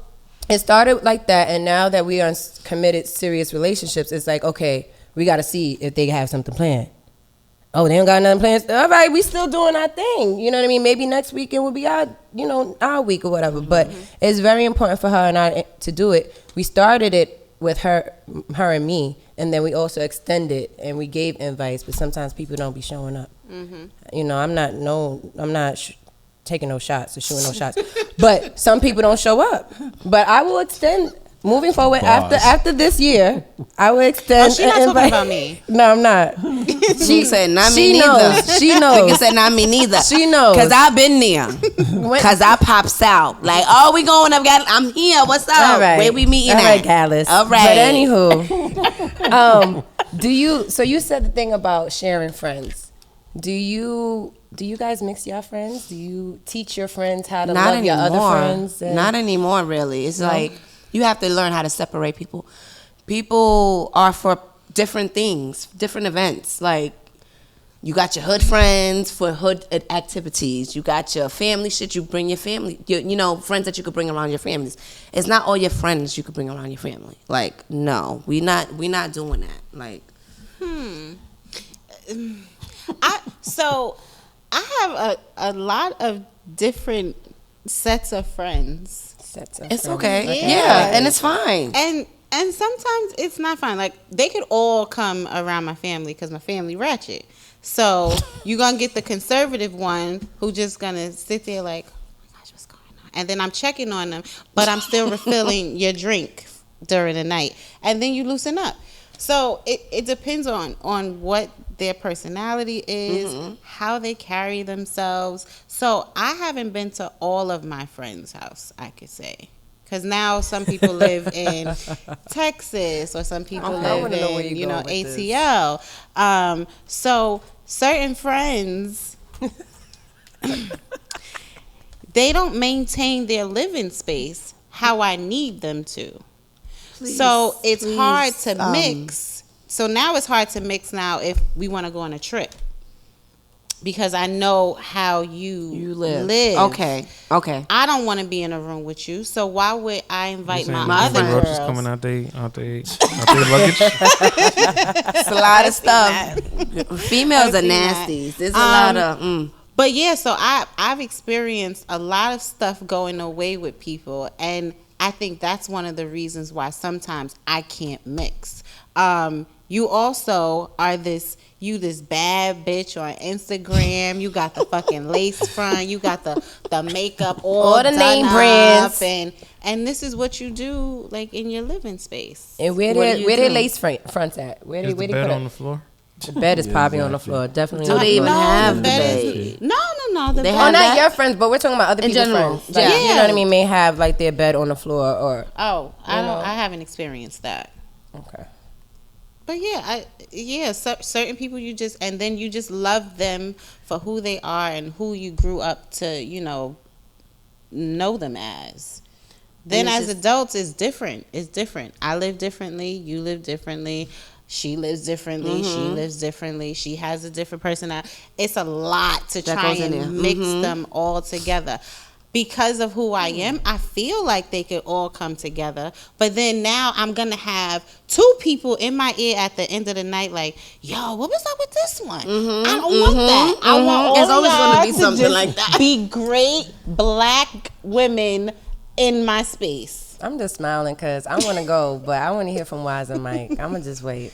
it started like that, and now that we are in committed, serious relationships, it's like, okay, we got to see if they have something planned. Oh, they don't got nothing planned. All right, we still doing our thing. You know what I mean? Maybe next weekend will be our week or whatever. But it's very important for her and I to do it. We started it with her and me, and then we also extended and we gave invites. But sometimes people don't be showing up. You know, I'm not taking no shots or shooting no shots. But some people don't show up. But I will extend moving forward Boss. after this year. I will extend. Oh, she not an talking invite. about me. No, I'm not. She said, not me She neither. knows. She Nigga knows. said, not me neither. She knows. Cause I've been there. Cause I pops out. Like, oh, we going up. I'm here. What's up? All right. Where we meeting All at? right, Gallus. All right. But anywho, so you said the thing about sharing friends. Do you guys mix your friends? Do you teach your friends how to Not love your anymore. other friends? Not anymore, really. It's like you have to learn how to separate people. People are for different things, different events. Like you got your hood friends for hood activities. You got your family shit. You bring your family. Friends that you could bring around your families. It's not all your friends you could bring around your family. Like no, we not doing that. Like. I have a lot of different sets of friends, It's okay. Yeah. Yeah, and it's fine. and sometimes it's not fine. Like they could all come around my family because my family ratchet. So you're gonna get the conservative one who just gonna sit there like, oh my gosh, what's going on? And then I'm checking on them, but I'm still refilling your drink during the night, and then you loosen up. So it depends on what their personality is, how they carry themselves. So I haven't been to all of my friends' house, I could say. Because now some people live in Texas or some people Okay. I live wanna know where in, you're going with this. ATL. So certain friends, they don't maintain their living space how I need them to. So it's hard to mix. So now it's hard to mix now if we want to go on a trip. Because I know how you live. Okay. I don't want to be in a room with you. So why would I invite You my saying other the roaches girls? coming out they luggage. It's a lot of stuff. Females are seen that. nasty. There's a lot of. But yeah, so I've experienced a lot of stuff going away with people, and I think that's one of the reasons why sometimes I can't mix. You also are this bad bitch on Instagram. You got the fucking lace front. You got the makeup all the done name up, brands. and this is what you do like in your living space. And where What do they you where they do? lace fronts at? Where they Is the put bed it? on the floor? The bed is Yeah, probably on the exactly. floor. Definitely. Do on the they even floor. have the the bed bed? is, no. The They bed- Oh, have not that? your friends, but we're talking about other In people's general, friends. Like, yeah. You know what I mean? May have like their bed on the floor or Oh, You know. I haven't experienced that. okay. But certain people you just love them for who they are and who you grew up to, know them as. Then it's as just- adults, it's different. It's different. I live differently. You live differently. She lives differently. She lives differently. She has a different personality. It's a lot to That try goes in there. and mix them all together. Because of who I am, I feel like they could all come together. But then now I'm going to have two people in my ear at the end of the night like, yo, what was up with this one? I don't want that. I want all It's always y'all gonna be something just like that. be great black women in my space. I'm just smiling because I want to go, but I want to hear from Wise and Mike. I'm going to just wait.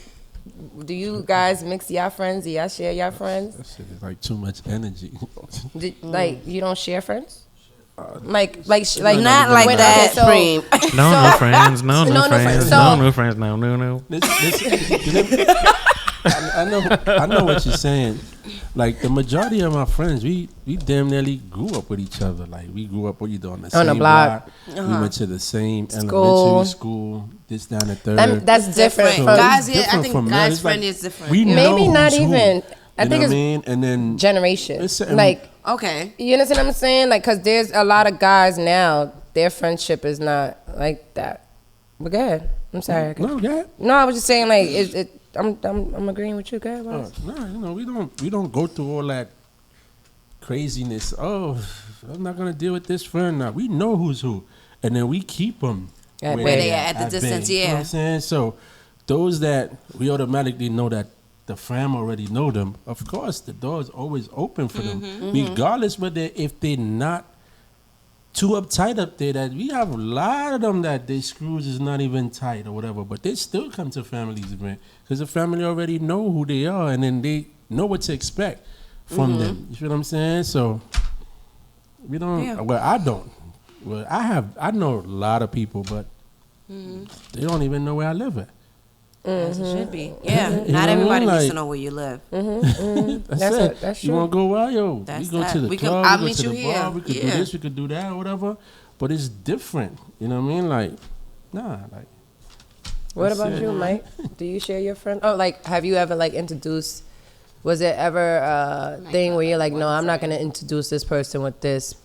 Do you guys mix y'all friends? Do y'all share y'all friends? That shit is like too much energy. Like, you don't share friends? Like not like wait, that, okay, so- Preem. No new friends. No new friends. So- No new friends. No. I know what you're saying. Like the majority of my friends, we damn nearly grew up with each other. Like we grew up either on the same block. We went to the same School. elementary school. This down the third. That's different. Different. From, Guys, It's I different think from guys' it's friend like, is different. We know maybe not who's even. Who, I think what it's I mean? And then generation. it's certain- Like, Okay. you understand what I'm saying? Like, because there's a lot of guys now, their friendship is not like that. But go ahead. I'm sorry. no, yeah. No, I was just saying, like, I'm agreeing with you. Go ahead. Wise. No, we don't go through all that craziness. Oh, I'm not gonna deal with this friend now. We know who's who, and then we keep them At Where bay. they at the distance, bay. You know what yeah. I'm saying? So those that we automatically know that the fam already know them. Of course, the door is always open for them, regardless whether if they're not too uptight up there. That we have a lot of them that their screws is not even tight or whatever, but they still come to family's event because the family already know who they are, and then they know what to expect from them. You feel what I'm saying? So we don't. Yeah. Well, I don't. Well, I know a lot of people, but they don't even know where I live at. As it should be. Yeah. You Not know, everybody needs like- to know where you live. That's it. That's you true. want to go wild, yo? That's we go that. to the We could- club, I'll we go meet to you the here. bar, we could do Yeah. this, we could do that, or whatever. But it's different. You know what I mean? Like, nah, like. What that's about it. you, Mike? Do you share your friends? Oh, like, have you ever like introduced? Was it ever a thing where you're like, no, I'm not gonna introduce this person with this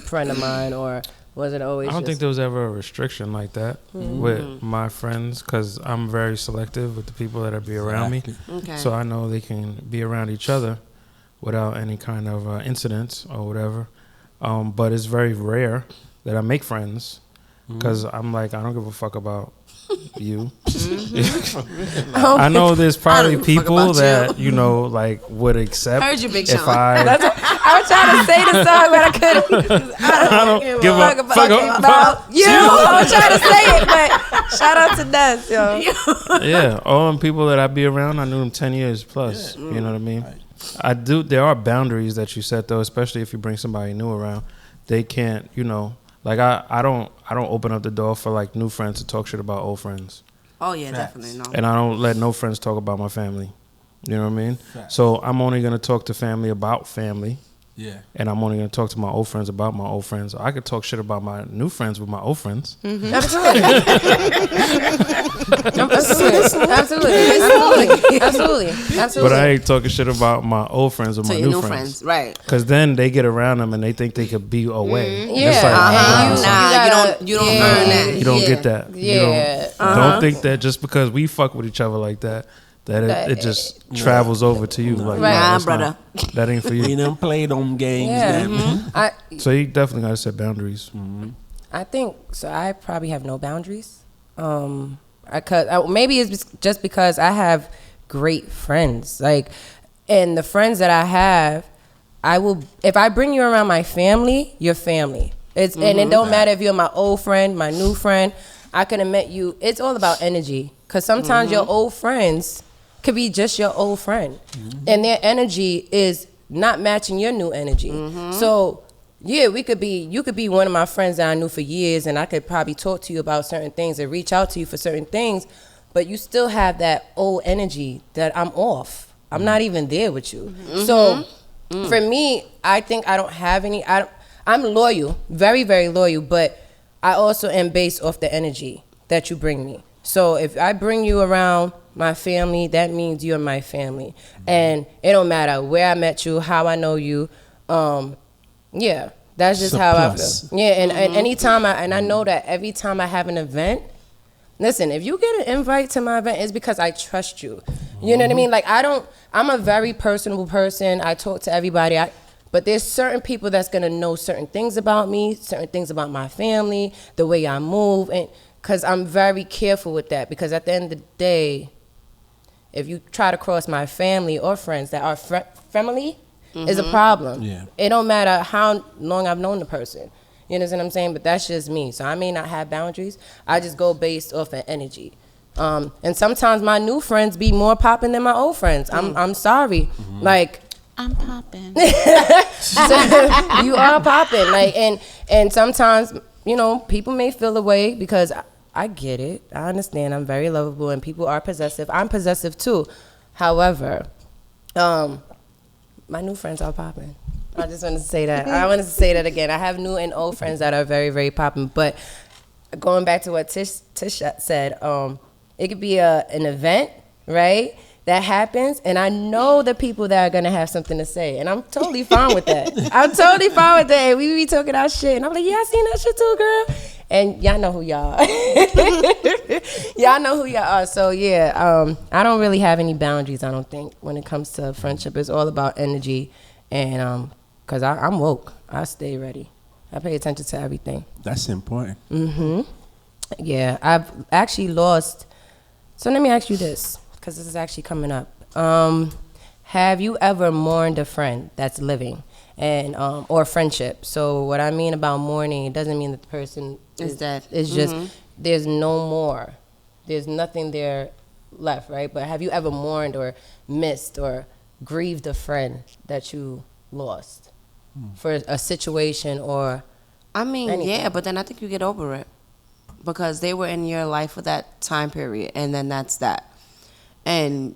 friend of mine, or was it always? I don't just, think there was ever a restriction like that with my friends because I'm very selective with the people that be around me. Exactly. Okay. So I know they can be around each other without any kind of incidents or whatever. But it's very rare that I make friends because I'm like, I don't give a fuck about you. I know there's probably give a fuck people about that, you know, like would accept Heard you, Big if Sean. I I was trying to say the song, but I couldn't. I don't give a fuck about you. I was trying to say it, but shout out to Ness, yo. Yeah, all them people that I be around, I knew them 10 years plus. You know what I mean? I do. There are boundaries that you set though, especially if you bring somebody new around. They can't, you know, like I don't open up the door for like new friends to talk shit about old friends, Oh, yeah, definitely. No. and I don't let no friends talk about my family. You know what I mean? Facts. So I'm only gonna talk to family about family. Yeah. And I'm only gonna talk to my old friends about my old friends. I could talk shit about my new friends with my old friends. Absolutely. But I ain't talking shit about my old friends with To my your new new friends. Right. Cause then they get around them and they think they could be away. And Yeah. it's like, Uh-huh. You don't earn that. you don't yeah. get that. Yeah. Don't think that just because we fuck with each other like that, that it just travels over to you. Like, Right. Nah, that's brother. that ain't for We you. done play them games. Yeah. Man. So you definitely gotta set boundaries. I think so. I probably have no boundaries. Maybe it's just because I have great friends. Like, and the friends that I have, I will. If I bring you around my family, your family. It's and it don't matter if you're my old friend, my new friend. I could have met you. It's all about energy. Cause sometimes your old friends could be just your old friend, and their energy is not matching your new energy. So. Yeah, you could be one of my friends that I knew for years, and I could probably talk to you about certain things and reach out to you for certain things, but you still have that old energy that I'm off. I'm not even there with you. So for me, I think I don't have any. I'm loyal, very, very loyal, but I also am based off the energy that you bring me. So if I bring you around my family, that means you're my family, and it don't matter where I met you, how I know you. Yeah, that's just how I feel. Yeah, and anytime I know that every time I have an event, listen, if you get an invite to my event, it's because I trust you. You know what I mean? Like I'm a very personable person. I talk to everybody. But there's certain people that's gonna know certain things about me, certain things about my family, the way I move, and because I'm very careful with that. Because at the end of the day, if you try to cross my family or friends that are family, is a problem. Yeah. It don't matter how long I've known the person. You understand what I'm saying? But that's just me. So I may not have boundaries. I just go based off of energy. And sometimes my new friends be more popping than my old friends. I'm sorry. Like, I'm popping. you are popping. Like, and sometimes, you know, people may feel away because I get it. I understand. I'm very lovable and people are possessive. I'm possessive too. However, my new friends are popping. I just wanted to say that. I wanted to say that again. I have new and old friends that are very, very popping. But going back to what Tish said, it could be an event, right, that happens, and I know the people that are going to have something to say, and I'm totally fine with that. I'm totally fine with that. And we be talking our shit, and I'm like, yeah, I seen that shit too, girl. And y'all know who y'all are. Y'all know who y'all are. So, yeah, I don't really have any boundaries, I don't think, when it comes to friendship. It's all about energy, and because I'm woke. I stay ready. I pay attention to everything. That's important. Yeah, I've actually lost. So let me ask you this, because this is actually coming up. Have you ever mourned a friend that's living, and or friendship? So what I mean about mourning, it doesn't mean that the person Is dead. It's just there's no more. There's nothing there left, right? But have you ever mourned or missed or grieved a friend that you lost for a situation or? I mean, anything? yeah, but then I think you get over it because they were in your life for that time period, and then that's that. And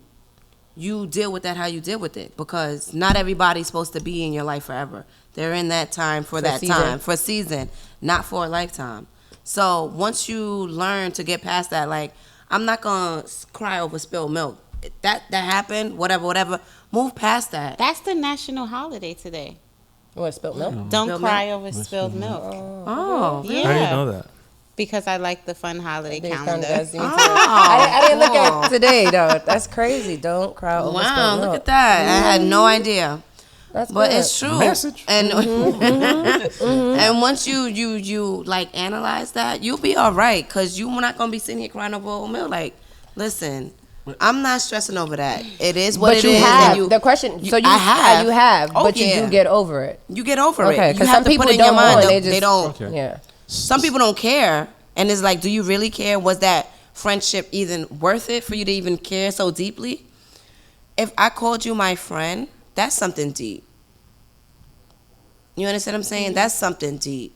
you deal with that how you deal with it, because not everybody's supposed to be in your life forever. They're in that time for that season. time, for a season, not for a lifetime. So once you learn to get past that, like, I'm not going to cry over spilled milk. That happened, whatever. Move past that. That's the national holiday today. What, spilled milk? Don't Spilled cry over spilled milk. Oh, Yeah. I didn't know that. Because I like the fun holiday calendar. I didn't look at today though. That's crazy. Don't cry over wow, spilled look milk. at that. I had no idea. That's But good. it's true. Message. And and once you like analyze that, you'll be all right, because you're not gonna be sitting here crying over old milk. Like, listen, I'm not stressing over that. It is what But it you is. have and the question. So I have. you have, Oh, but you yeah. do get over it. You get over Okay, it. You 'cause have some to people put in your don't mind. mourn, They, they just- don't. Okay. Yeah. Some people don't care, and it's like, do you really care? Was that friendship even worth it for you to even care so deeply? If I called you my friend, that's something deep. You understand what I'm saying? That's something deep.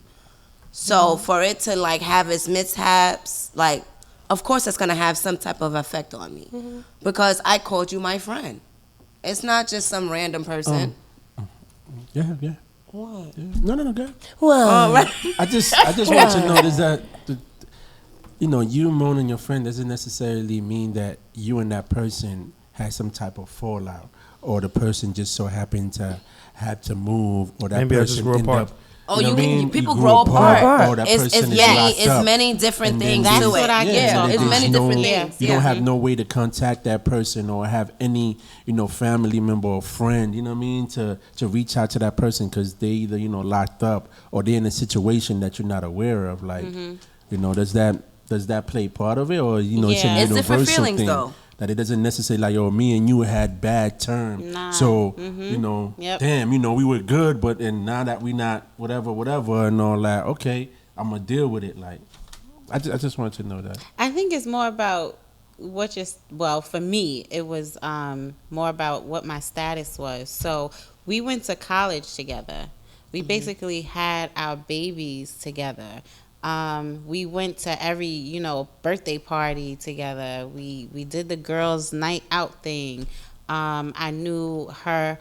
So for it to like have its mishaps, like, of course that's gonna have some type of effect on me, because I called you my friend. It's not just some random person. Yeah. What? Yeah. No, good. Well, All right. I just want to know is that you mourning your friend doesn't necessarily mean that you and that person had some type of fallout, or the person just so happened to have to move, or that Maybe I just person grew end apart. up. Oh, know what I mean? people You grow apart. or that It's person is many, locked up. many different And then things there's- to what it. I get Yeah, from it's it. many no, different things. You don't have no way to contact that person or have any, family member or friend, you know what I mean, to reach out to that person, because they either, locked up, or they're in a situation that you're not aware of. Like, does that play part of it, or it's a Yeah. It's different universal feelings, thing? though. That it doesn't necessarily like, me and you had bad terms. Nah. So, Yep. damn, we were good, but and now that we not whatever and all that, okay, I'm gonna deal with it. Like, I just wanted to know that. I think it's more about for me, it was more about what my status was. So we went to college together. We basically had our babies together. We went to every, birthday party together. We did the girls' night out thing. I knew her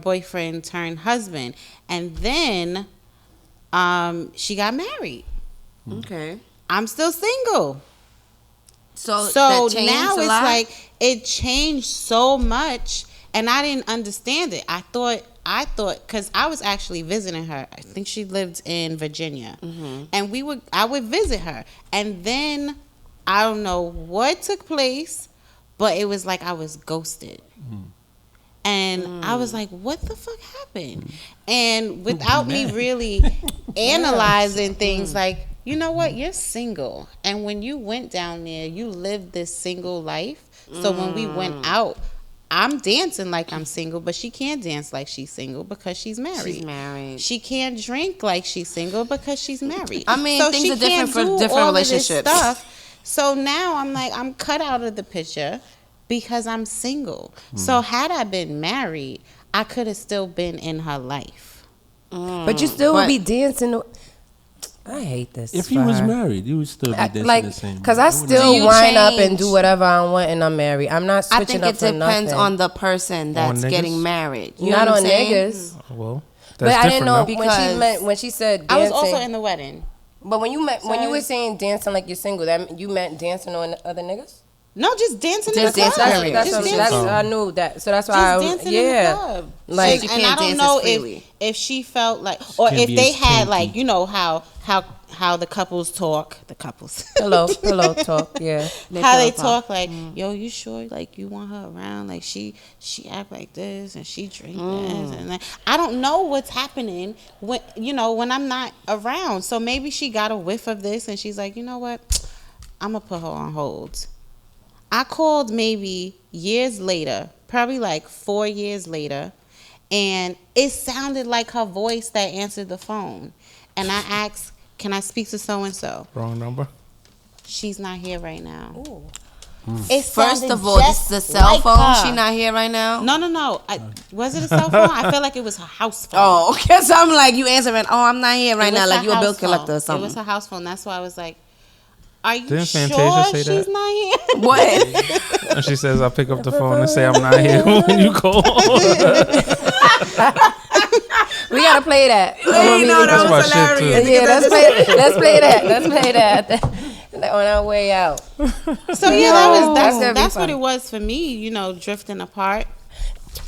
boyfriend turned husband. And then she got married. Okay. I'm still single. So So that changed now a it's lot? like it changed so much, and I didn't understand it. I thought because I was actually visiting her. I think she lived in Virginia, and I would visit her, and then I don't know what took place, but it was like I was ghosted. And I was like, what the fuck happened? And without me really analyzing things, like, you know what? You're single. And when you went down there, you lived this single life. So when we went out, I'm dancing like I'm single, but she can't dance like she's single because she's married. She's married. She can't drink like she's single because she's married. I mean, so things she are different can't for do different all of this relationships. stuff. So now I'm like, I'm cut out of the picture because I'm single. So had I been married, I could have still been in her life. But you still would be dancing. I hate this. If you was married, you would still be dancing like, the same. because I Do still you wind up and change? do whatever I want, and I'm married. I'm not I switching think up it for depends nothing. on the person that's niggas? getting married. You Not know what on I'm saying? niggas. Well, But that's I didn't know different Because when she said I dancing. was also in the wedding. But when you were saying dancing like you're single, that you meant dancing on other niggas? No, just dancing Just in the dancing, club. period. That's Just what, dancing. I knew that. So that's why Just I dancing yeah. in the club. Like you and can't I don't dance know as freely. if she felt like, or can't if be they as had kinky. like, you know how the couples talk, the couples. pillow talk, yeah. How they pillow talk like, yo, you sure like you want her around? Like she act like this and she drink this and that. I don't know what's happening when when I'm not around. So maybe she got a whiff of this and she's like, you know what? I'm gonna put her on hold. I called maybe years later, probably like 4 years later, and it sounded like her voice that answered the phone. And I asked, can I speak to so-and-so? Wrong number. She's not here right now. First of all, this is a cell phone. She not here right now. No. Was it a cell phone? I feel like it was her house phone. Oh, okay. So I'm like, you answering? Oh, I'm not here right It was now. Like her you a bill house collector phone. or something. It was her house phone. That's why I was like, are you Didn't sure Fantasia say she's that? not here? What? And she says, I'll pick up the phone and say I'm not here when you call. We gotta play that. Hey, no, that That's my was shit, too. hilarious. Yeah, let's play that on our way out. So yeah, That's gonna be that's what fun. it was for me, drifting apart.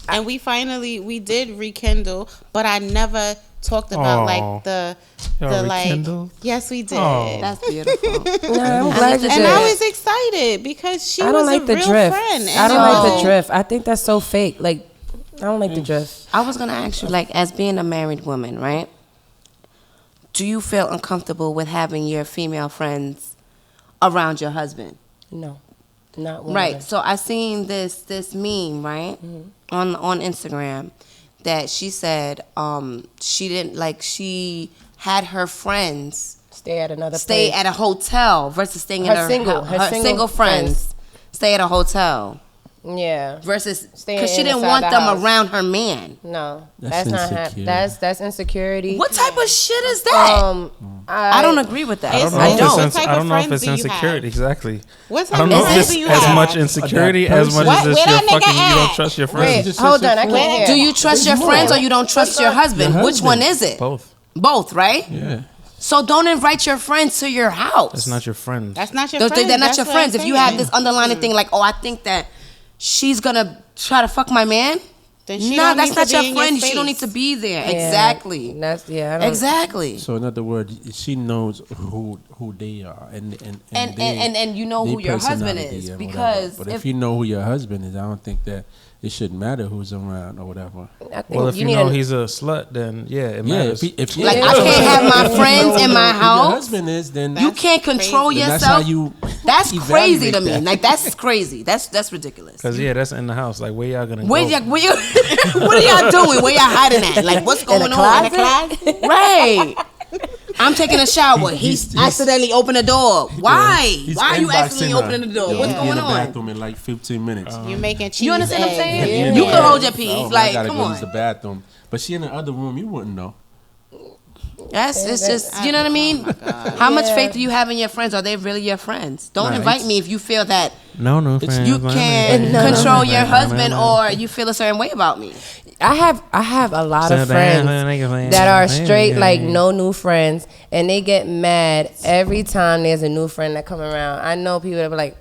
And we did rekindle, but I never talked about Aw. like the Y'all like rekindled? yes we did. Aw. That's beautiful. Nah, I'm glad you And did. I was excited because she I was don't like a the real drift. friend. I don't like the So- drift. I think that's so fake. Like, I don't like the drift. I was gonna ask you, like, as being a married woman, right? Do you feel uncomfortable with having your female friends around your husband? No, not one. Right. So I seen this meme, right, on Instagram, that she said she didn't like she had her friends Stay at another stay place. at a hotel versus staying in Her single- her her single single friends stay at a hotel Yeah. versus Staying because she didn't inside want the them house. around her man. No, That's that's not. insecure. That's insecurity. What type of shit is that? I don't agree with that. I don't know I if don't. it's What type I of don't know if friends it's do you insecurity. have? Exactly. What I type don't of know if friends it's do you as have? much insecurity as much What- as this where you're that nigga fucking. You don't at? trust your Wait, friends. Just hold such on. a I can't friend. hear. Do you trust your There's friends more. or you don't trust your husband? Your Which one husband. is it? Both. Both, right? Yeah. So don't invite your friends to your house. That's not your friend. That's not your They're friend. not That's your what friends. I'm If you have saying. this underlying thing like, oh, I think that she's gonna try to fuck my man. Then she Nah, don't that's need not to your be in friend. your She don't need space. to be there. Yeah, Exactly. That's I don't, Exactly. So in other words, she knows who they are and And you know their who your husband personality is and because whatever. But if you know who your husband is, I don't think that it shouldn't matter who's around or whatever. I think Well, if you need know a- he's a slut, then yeah, it Yeah, matters. if Like, you I can't have my if you friends know in my who your house. husband is, then You can't control then yourself. that's how you That's crazy to evaluate me. that. Like that's crazy. That's ridiculous. Cause yeah, that's in the house. Like where y'all gonna Where go? what are y'all doing? Where y'all hiding at? Like what's going the on? closet? Right. I'm taking a shower. He's- He accidentally opened the door. Why? He's Why are you inboxing accidentally her. opening the door? Yo, What's he'll be going in the on? bathroom in like 15 minutes. You making cheese You understand what I'm eggs. saying? Yeah. You can hold your peace. Oh, I Like, gotta come go on. use the bathroom. But she in the other room, you wouldn't know. That's it's just you know what I mean. How much faith do you have in your friends? Are they really your friends? Don't Nah, invite it's- me if you feel that No, friends. you man. can No. control your No. husband or you feel a certain way about me. I have a lot of So friends damn, that are damn, straight, damn. like no new friends, and they get mad every time there's a new friend that come around. I know people that be like,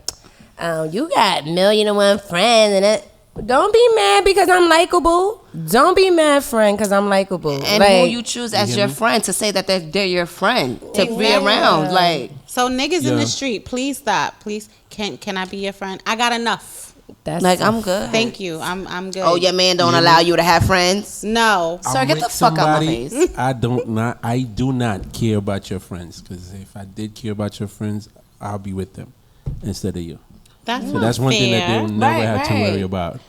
"You got 1,000,001 friends," and it. Don't be mad because I'm likable. Don't be mad, friend, because I'm likable. And who you choose as your friend to say that they're your friend to be Exactly. around, like So niggas in Yeah. the street, please stop. Please, can I be your friend? I got enough. That's like I'm good. Thank you. I'm good. Oh, your man don't allow you to have friends. No. Sir, I'm get the with fuck out my somebody, face. I do not care about your friends because if I did care about your friends, I'll be with them instead of you. That's So not that's one thing that fair. they'll never Right, have to right. worry about.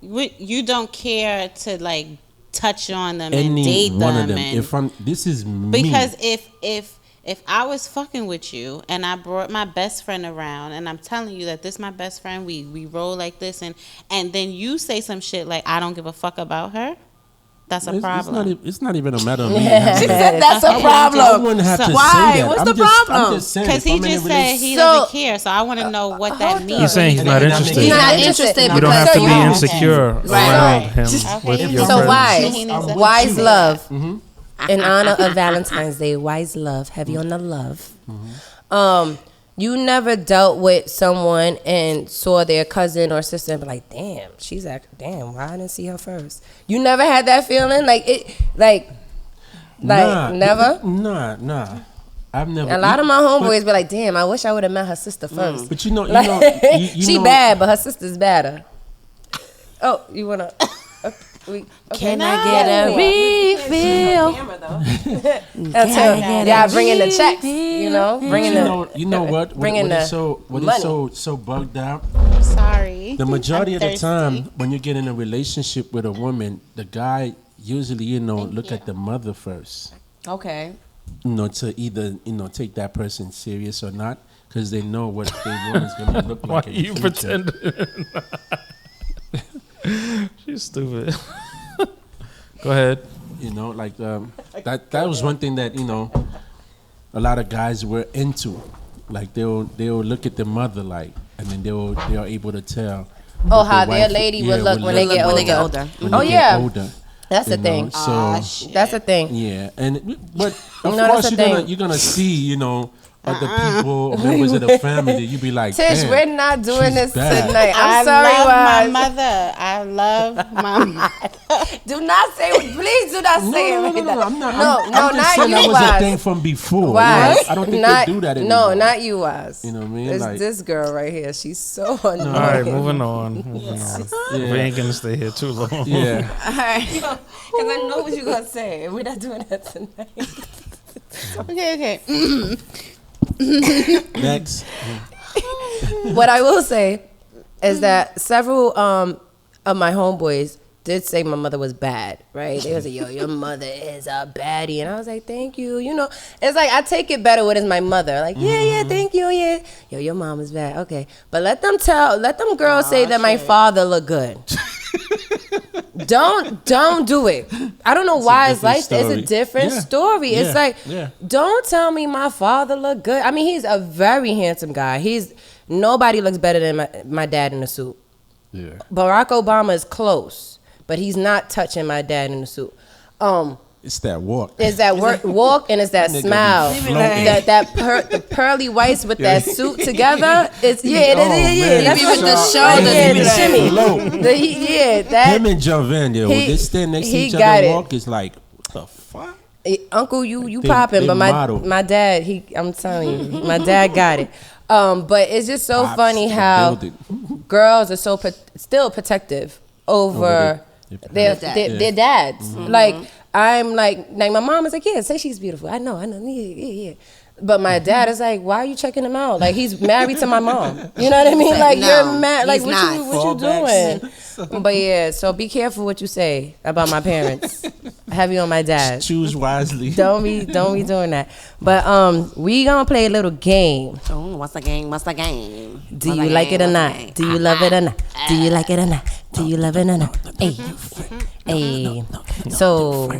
You don't care to like touch on them and Any date one them, of them. and This is me. because if I was fucking with you and I brought my best friend around and I'm telling you that this is my best friend, we roll like this, and then you say some shit like I don't give a fuck about her, that's a problem. It's not even a matter of me. She said that's a I problem. wouldn't have to Why? say that. What's I'm the just, problem? I'm just saying. Because he just said he So- doesn't care, so I want to know what that means. He's saying he's not interested. He's not interested. You don't have to be because- insecure around him with Okay. your So friends. why? He needs to- Wise love. In honor of Valentine's Day, wise love. Heavy on the love. You never dealt with someone and saw their cousin or sister and be like, damn, she's acting, damn, why I didn't see her first? You never had that feeling? Never? Nah. I've never. A lot of my homeboys be like, damn, I wish I would have met her sister first. But you know, She bad, but her sister's badder. Oh, you wanna? Can I get a refill? Yeah, bringing the checks. You know, bringing the. you know what? Bringing What is the so bugged out? Sorry. The majority I'm of the thirsty. time, when you get in a relationship with a woman, the guy usually, look at the mother first. Okay. To either, take that person serious or not, because they know what their woman's gonna look Why like. in the you future. pretending? She's stupid. Go ahead. That was one thing that a lot of guys were into. Like they'll look at the mother and then they're able to tell. Oh, what how their their wife- lady yeah, would look when they get When older. they get older. when Oh, they get yeah. older. That's the thing. So That's the thing. yeah, but of No, that's course the thing. you're gonna see other people or members of the family. You be like, Tish, damn, we're not doing she's this bad. tonight. I I'm sorry, love Wise. my mother. I love my mother. Do not say, please do not say it like that. I'm not. No, I'm not just saying you, that was a Wise. thing from before. Wise. I don't think Not- they do that No, anymore. not you, Wise. You know what I mean? It's Like- this girl right here. She's so annoying. All right, moving on. Yeah. We ain't gonna stay here too long. Yeah. Because I know what you're going to say. We're not doing that tonight. Okay. Next. What I will say is that several of my homeboys did say my mother was bad, right? They was like, yo, your mother is a baddie. And I was like, thank you. It's like I take it better when it's my mother. Like, yeah, thank you, yeah. Yo, your mom is bad. Okay. But let them girls say that my father look good. Don't do it. I don't know why it's like that. It's a different story. It's like, don't tell me my father look good. I mean, he's a very handsome guy. Nobody looks better than my dad in a suit. Yeah. Barack Obama is close, but he's not touching my dad in the suit. It's that walk. It's that walk and it's that Nigga be smile. floating. The pearly whites with that suit together. It's man. That's Even the what- shoulders, yeah, even the that shimmy. flow. That Him and Jovan, when they stand next to he each got other, it. walk is like, what the fuck? Uncle, you They- popping, they but model. my dad, I'm telling you, my dad got it. But it's just so Pops funny the how building. girls are so still protective over their their dads. Like I'm like my mom is like, yeah, say she's beautiful. I know, yeah. But my dad is like, why are you checking him out? Like he's married to my mom. You know what I mean? Like No, you're mad. Like he's what you not. doing? But yeah, so be careful what you say about my parents. Heavy on my dad. Choose wisely. Don't be doing that. But we gonna play a little game. Oh, what's the game? What's the game? Do you like it or not? Do you love it or not? Do you like it or not? Do you love it or not? Hey. So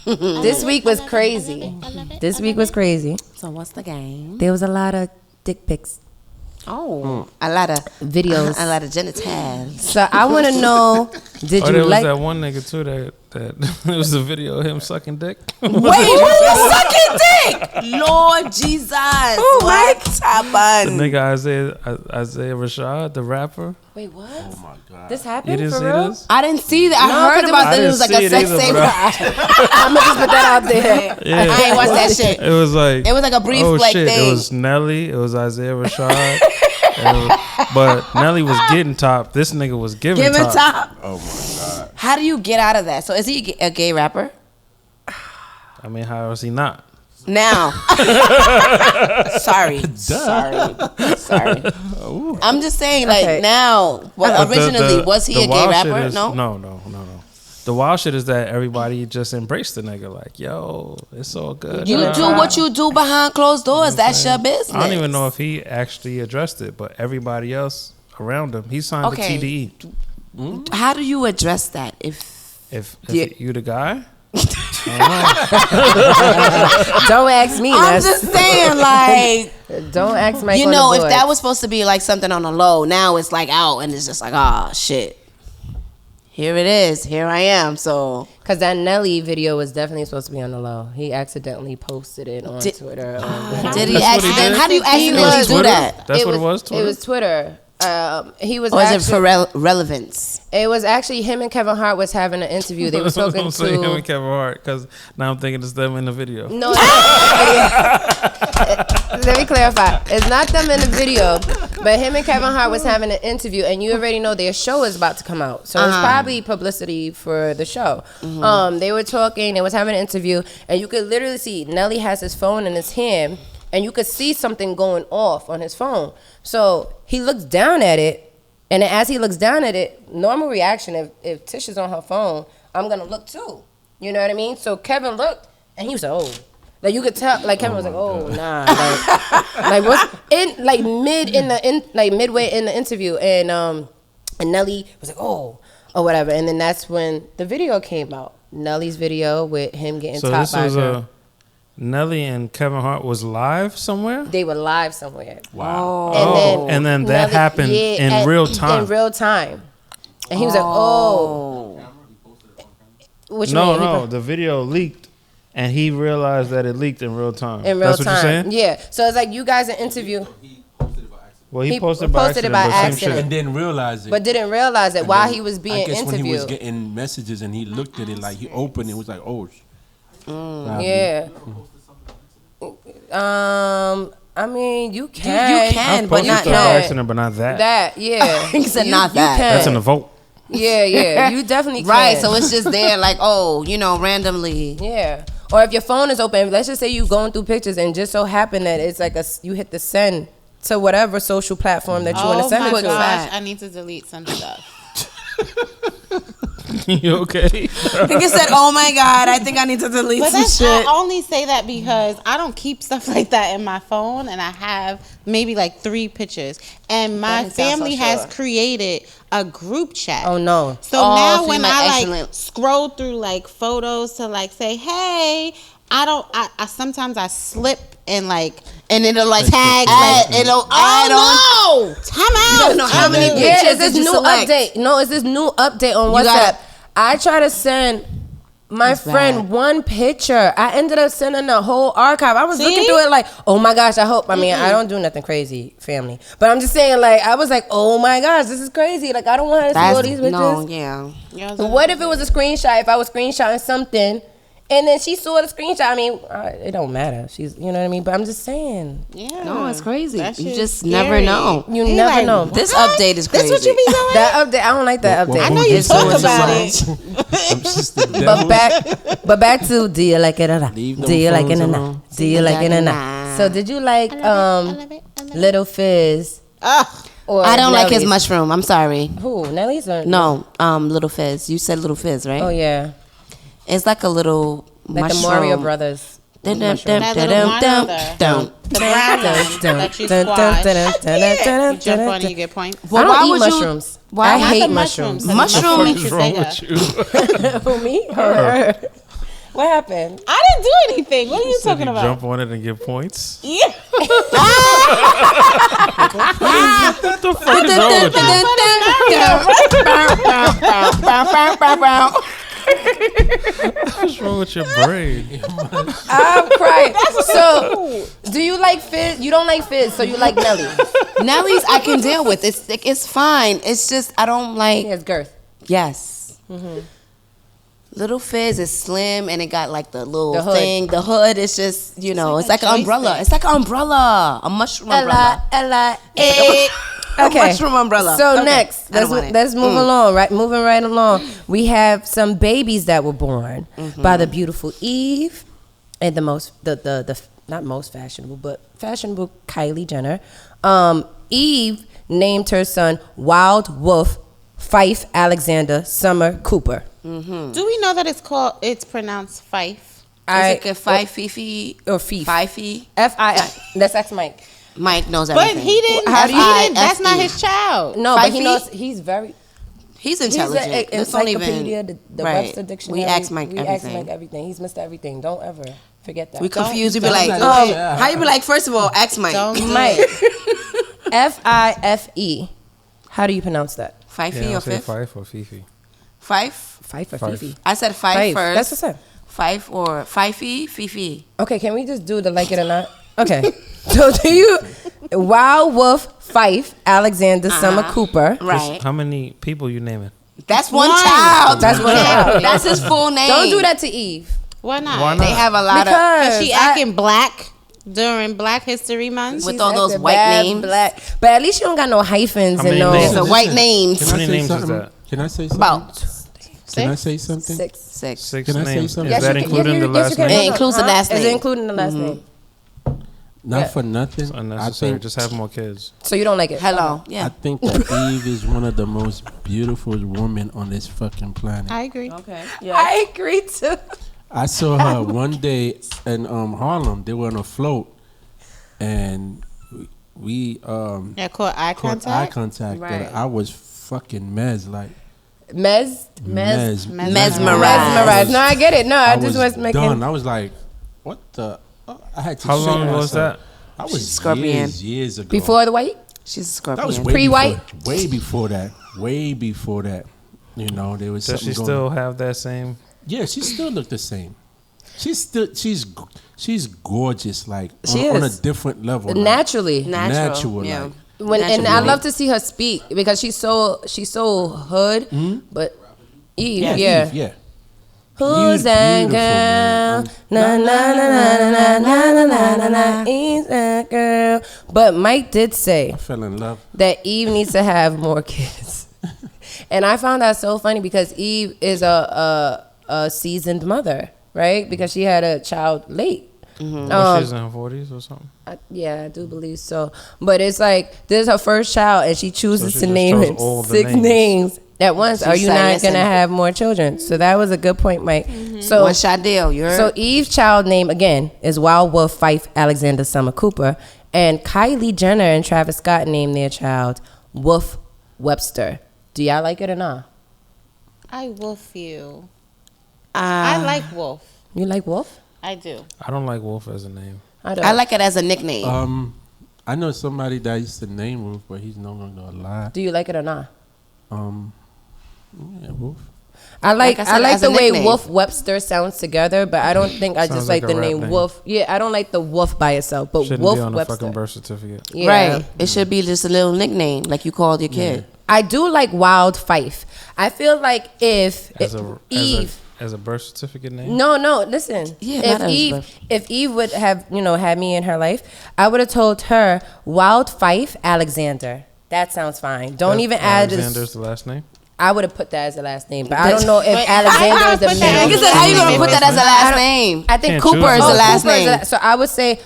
this week was crazy. So what's the game? There was a lot of dick pics, Oh, a lot of videos. a lot of genitals. So I want to know, did Oh, you there was like? that one nigga too that it was a video of him sucking dick. Wait, who was sucking dick? Lord Jesus. What The happened? nigga Isaiah Rashad, the rapper. Wait, what? Oh my God. This You happened didn't for see real? this? I didn't see that. I No, heard 'cause about I that. It didn't was like see a it sex either, tape. but I'm gonna just put that out there. Yeah. I ain't watched that shit. It was like It was like a brief oh like shit! thing. It was Nelly. It was Isaiah Rashad. But Nelly was getting top. This nigga was giving Give it top. top. Oh my God. How do you get out of that? So is he a gay rapper? I mean, how is he not? Now, sorry. I'm just saying, like, Okay. now, But originally, was he a gay wild shit rapper? is- No. No. The wild shit is that everybody just embraced the nigga. Like, yo, it's all good. You do what you do behind closed doors. That's your business. I don't even know if he actually addressed it, but everybody else around him, he signed Okay. the TDE. How do you address that? If Yeah. you the guy, Don't ask me. I'm Ness. just saying, like, Don't ask Mike. you on know, the if board. that was supposed to be like something on the low, now it's like out, and it's just like, oh shit. Here it is. Here I am. So Because that Nelly video was definitely supposed to be on the low. He accidentally posted it on Did- Twitter. did he That's what he accident? did? How do you accidentally was- do Twitter? that? That's what it was. It was Twitter. He was Or is it actually, for relevance? it was actually him and Kevin Hart was having an interview. They were talking Don't say him to. and Kevin Hart because now I'm thinking it's them in the video. No, let me clarify. It's not them in the video, but him and Kevin Hart was having an interview, and you already know their show is about to come out, so it's probably publicity for the show. They were talking, they was having an interview, and you could literally see Nelly has his phone in his hand, and you could see something going off on his phone. So he looks down at it, and then as he looks down at it, normal reaction, if Tish is on her phone, I'm gonna look too. You know what I mean? So Kevin looked, and he was like, oh. Like you could tell, like Kevin was like, "Oh nah," like what's in like midway in the interview, and Nelly was like, "Oh," or whatever, and then that's when the video came out, Nelly's video with him getting So top this by was her. Nelly and Kevin Hart was live somewhere. They were live somewhere. Oh, and then that happened in real time. In real time, and he was like, "Oh." Which No, the video leaked, and he realized that it leaked in real time. in real That's what time. you're saying? Yeah. So it's like you guys an interview, Well, he He posted by posted it accident, by but same accident. shit. And then realize it. but didn't realize it And while then he was I being guess when he was interviewed. getting messages and he looked at it, like he opened it, was like, oh. Yeah. I mean, you can. You can, I've but posted not stuff by that. accident, but not that. That, yeah. He said You- not you that. can. That's in the vote. Yeah. You definitely can. Right. So it's just there, like, oh, you know, randomly. yeah. Or if your phone is open, let's just say you going through pictures and just so happen that it's like you hit the send to whatever social platform that you want to Oh send my it to. gosh, I need to delete some stuff. You okay? I think it said, "Oh my God, I think I need to delete But some that's, shit." I only say that because I don't keep stuff like that in my phone, and I have maybe like 3 pictures. And my That sounds so family has sure. created a group chat. Oh no. So Oh, now so you when might I accidentally- like scroll through like photos to like say, hey, I sometimes I slip and like, And it'll like tag, it'll oh add on. no, time out. You don't know how many Yeah, pictures it's this did you new select? update. No, it's this new update on You WhatsApp. gotta- I try to send my That's friend bad. one picture. I ended up sending the whole archive. I was See? looking through it like, oh my gosh, I hope. I mean, I don't do nothing crazy, family. But I'm just saying, like, I was like, oh my gosh, this is crazy. Like, I don't want to see all these pictures. no, yeah. But what if it was a screenshot? If I was screenshotting something, and then she saw the screenshot. I mean, it don't matter. She's, you know what I mean. But I'm just saying, Yeah. No, it's crazy. That You shit's just scary. never know. you He never like, know. This update is crazy. That's what you be doing? That update, I don't like that update. I know you It's talk so about much. it. I'm just the devil. but back to do you like it or not? Leave Do them you like it phones or not? alone. Do you like it or Nah. not? So did you like I love it. Little Fizz? Ugh. Or I don't like his Nelly's? mushroom. I'm sorry. Who? Nelly's or No, Little Fizz. You said Little Fizz, right? Oh yeah, It's like a little like mushroom. the Mario Brothers. Dun, mushroom. dun, That dun, little dun, one dun, other. dun. The brown one that you squash. You jump on and you get points. I don't why eat would you- mushrooms. why- I not hate the mushrooms. Mushroom- What is wrong with you? Who, me? Or her? What happened? I didn't do anything. What are you Said talking you about? jump on it and get points. Yeah. What the fuck is wrong with you? What's wrong with your brain? I'm crying. So, do you like Fizz? You don't like Fizz, so you like Nelly. Nelly's I can deal with. It's fine. It's just I don't like. He has girth. Yes. Little Fizz is slim and it got like the little The hood. thing. The hood is just, you know, it's like like a an umbrella. joystick. It's like an umbrella. A mushroom umbrella. Ella. A Okay. mushroom umbrella. So Okay. next, I don't want it. let's move along. Right, moving right along. We have some babies that were born by the beautiful Eve and the not most fashionable, but fashionable Kylie Jenner, Eve named her son Wild Wolf Fife Alexander Summer Cooper. Do we know that it's pronounced Fife? Is it Fife, Fifi, or Fife? Fifey? F-I. Let's ask Mike. Mike knows But everything. he didn't. That's not his child. No, but he Fifey? knows. He's very. He's intelligent. He's an Let's don't encyclopedia, even. the Right. Webster Dictionary. We ask Mike We ask everything. Mike everything. He's Mr. Everything. Don't ever forget that. We confused. We be don't like, like oh, that. how you be like? First of all, ask Mike. Don't do Mike. it. F-I-F-E. How do you pronounce that? Fifey Yeah, or say Fif? Fife or Fifi. Fife? Fife or Fife. Fifi? I said Fife Fife. first. That's what's up. Fife or Fifey, Fifi. Okay, can we just do the like it or not? Okay. So do you Wild Wolf Fife Alexander Summer Cooper? Right. How many people you naming? That's one One. child. That's one child. That's his full name. Don't do that to Eve. Why not? Why not? They have a lot Because She acting black during Black History Month. With she's all those acting white bad names. Black. But at least you don't got no hyphens How and many no names? of the white names. Can How I many say names is something? that? Can I say something? About Can I say something? 6. 6. 6 Can I say names. something? Is that including the last It name? includes the last Is it name. including the last name? Not Yeah. for nothing. It's I unnecessary. think Just have more kids. So you don't like it? Hello. I Yeah. think that Eve is one of the most beautiful women on this fucking planet. I agree. Okay. I agree too. I saw her one day in Harlem. They were on a float, and we Yeah, caught eye caught contact. eye contact. Right. And I was fucking mesmerized. Mesmerized. Mesmerized. No, I get it. No, I just was making. done. I was like, what the? I had to. How shake long ago was myself. that? I was She's Scorpion. years ago. Before the white? She's a scorpion. that was way Pre-white? before, way before that. Way before that. You know, there was Does something she going. still have that same? Yeah, she still looked the same. She's gorgeous, like She on a is. different level. like, Naturally. natural, Yeah. like. And Naturally. I love to see her speak because she's so hood. But Eve, yeah. Eve, yeah. Who's that Beautiful, man. girl? Na na na na na na na na na na. Eve's that girl. But Mike did say I fell in love. that Eve needs to have more kids, and I found that so funny because Eve is a seasoned mother, right? Because she had a child late. She's in her 40s or something. Yeah, I do believe so. But it's like this is her first child, and she chooses she to just name chose him all the 6 names at once. Are you said, not listen. gonna have more children? So that was a good point, Mike. So One shot deal. You're so Eve's child name again is Wild Wolf Fife Alexander Summer Cooper, and Kylie Jenner and Travis Scott named their child Wolf Webster. Do y'all like it or not? I wolf you. I like wolf. You like Wolf? I do. I don't like Wolf as a name. I don't. I like it as a nickname. I know somebody that used to name Wolf, but he's no longer alive. Do you like it or not? Yeah, Wolf. I like Like I said, like as the a way nickname. Wolf Webster sounds together, but I don't think I Sounds just like like a the rap name name. Wolf. Yeah, I don't like the Wolf by itself, but Shouldn't Wolf be on a Webster. fucking birth certificate. Yeah. Right. It should be just a little nickname, like you called your kid. I do like Wild Fife. I feel like if Eve. As a birth certificate name? No, listen. Yeah, if not as Eve, birth. if Eve would have, had me in her life, I would have told her Wild Fife Alexander. That sounds fine. Don't even add Alexander's this. the last name? I would have put that as the last name, but I don't know if Alexander is the put that middle. Nigga said, how you gonna put that as a last name? I think Can't Cooper choose is the one. last Cooper is name. the- So I would say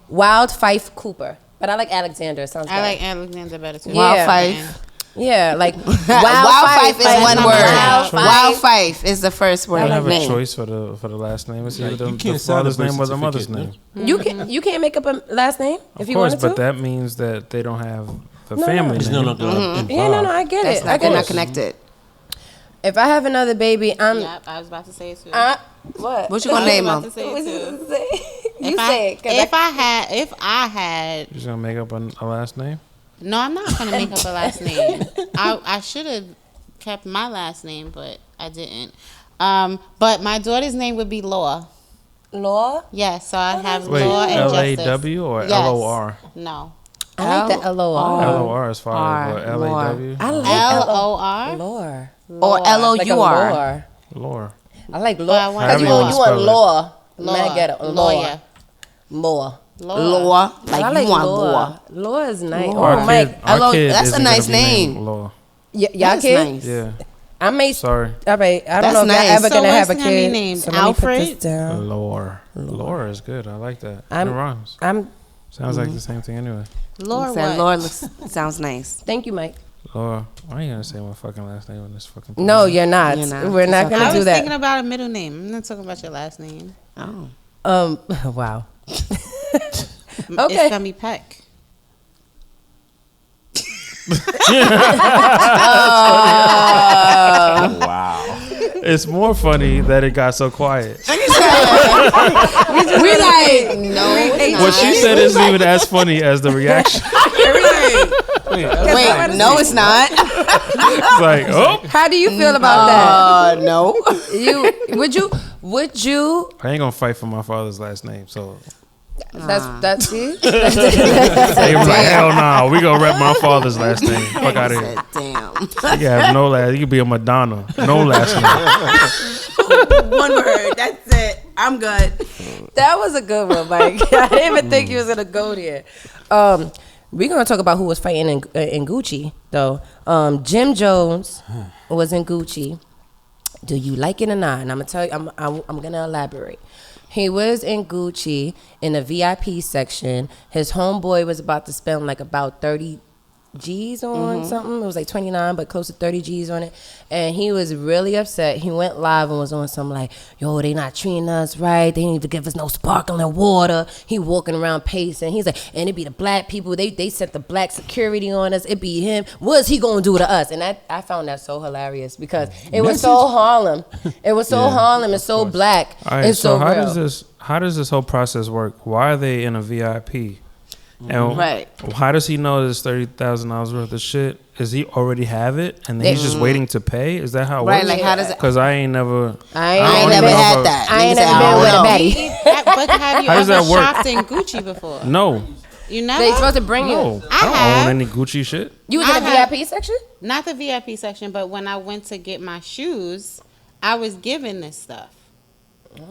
Wild Fife Cooper, but I like Alexander. It sounds I better. like Alexander better too. Wild Yeah. Fife. Yeah, like Wild, Wild Fife is like one Wild word. Fife. Wild Fife is the first word. I don't have a name. choice for the last name. It's either you the can't sign a father's birth name or the mother's certificate, name. You can't make up a last name if Of you course, wanted to. but that means that they don't have the No, family He's name. no longer involved. yeah, no, I get That's it. I not, get they're it. not connected. If I have another baby, I'm. Yep, I was about to say it too. What? What you gonna name about him? to say it too. You say it. 'Cause If I had, You're just gonna make up a last name? no, I'm not gonna make up a last name. I should have kept my last name, but I didn't. But my daughter's name would be Law. Law? Yes, so I have Wait, Law and Justice. L-A-W or Yes. L-O-R? No, I like the L-O-R. L-O-R is fine, R, but L-A-W? I like L-O-R. Lore. Or Like a L-O-U-R. lore. Lore. I like But I law. want Because you However want you spell it. law. Law. Man, I get it. Lawyer. More. Law. Like I you like want law. law. Law is nice. Our Oh, Mike. Hello, kid that's isn't a gonna nice be named name. Law. Y'all That's kid? nice. Yeah. I may. Sorry. All right. I don't That's know if nice. y'all ever So gonna have a what's gonna be kid. named? So let me put this Alfred? down. Lore is good. I like that. I'm- It rhymes. Sounds like the same thing anyway. Lord, Said what? Lord sounds nice. Thank you, Mike. Lore. Why are you gonna say my fucking last name on this fucking? No, you're not. You're not. We're not It's gonna I do was that. thinking about a middle name. I'm not talking about your last name. Oh. Wow. It's Okay. gonna be Peck. Wow. It's more funny that it got so quiet. We like, no, it's not. What she said isn't even as funny as the reaction. Wait, no, it's not. It's like, oh, How do you feel about that? No. Would you? I ain't gonna fight for my father's last name. So That's it. they was like, hell no, we gonna rep my father's last name. Fuck out of here. Damn. You can have no last. You could be a Madonna, no last name. One word. That's it. I'm good. That was a good one, Mike. I didn't even think you was gonna go there. We're gonna talk about who was fighting in Gucci though. Jim Jones was in Gucci. Do you like it or not? And I'm gonna tell you. I'm gonna elaborate. He was in Gucci in the VIP section. His homeboy was about to spend like about 30 G's on something. It was like 29, but close to 30 G's on it. And he was really upset. He went live and was on some like, yo, they not treating us right. They need to give us no sparkling water. He walking around pacing. He's like, and it be the black people. They sent the black security on us. It be him. What's he gonna do to us? And I found that so hilarious because it was so Harlem. It was so Harlem and so black. All right, and so so real. how does this whole process work? Why are they in a VIP? And Right. how does he know there's $30,000 worth of shit? Does he already have it and then he's just waiting to pay? Is that how it Right, works? like how does it? Because I ain't never. I I ain't ain't never never had that. I ain't Niggas say, never I been don't with a know. baddie. But have you How does ever that work? shopped in Gucci before? No, You never? They supposed to bring you. no, I I don't have. own any Gucci shit. You was in I the have- VIP section? Not the VIP section, but when I went to get my shoes, I was given this stuff.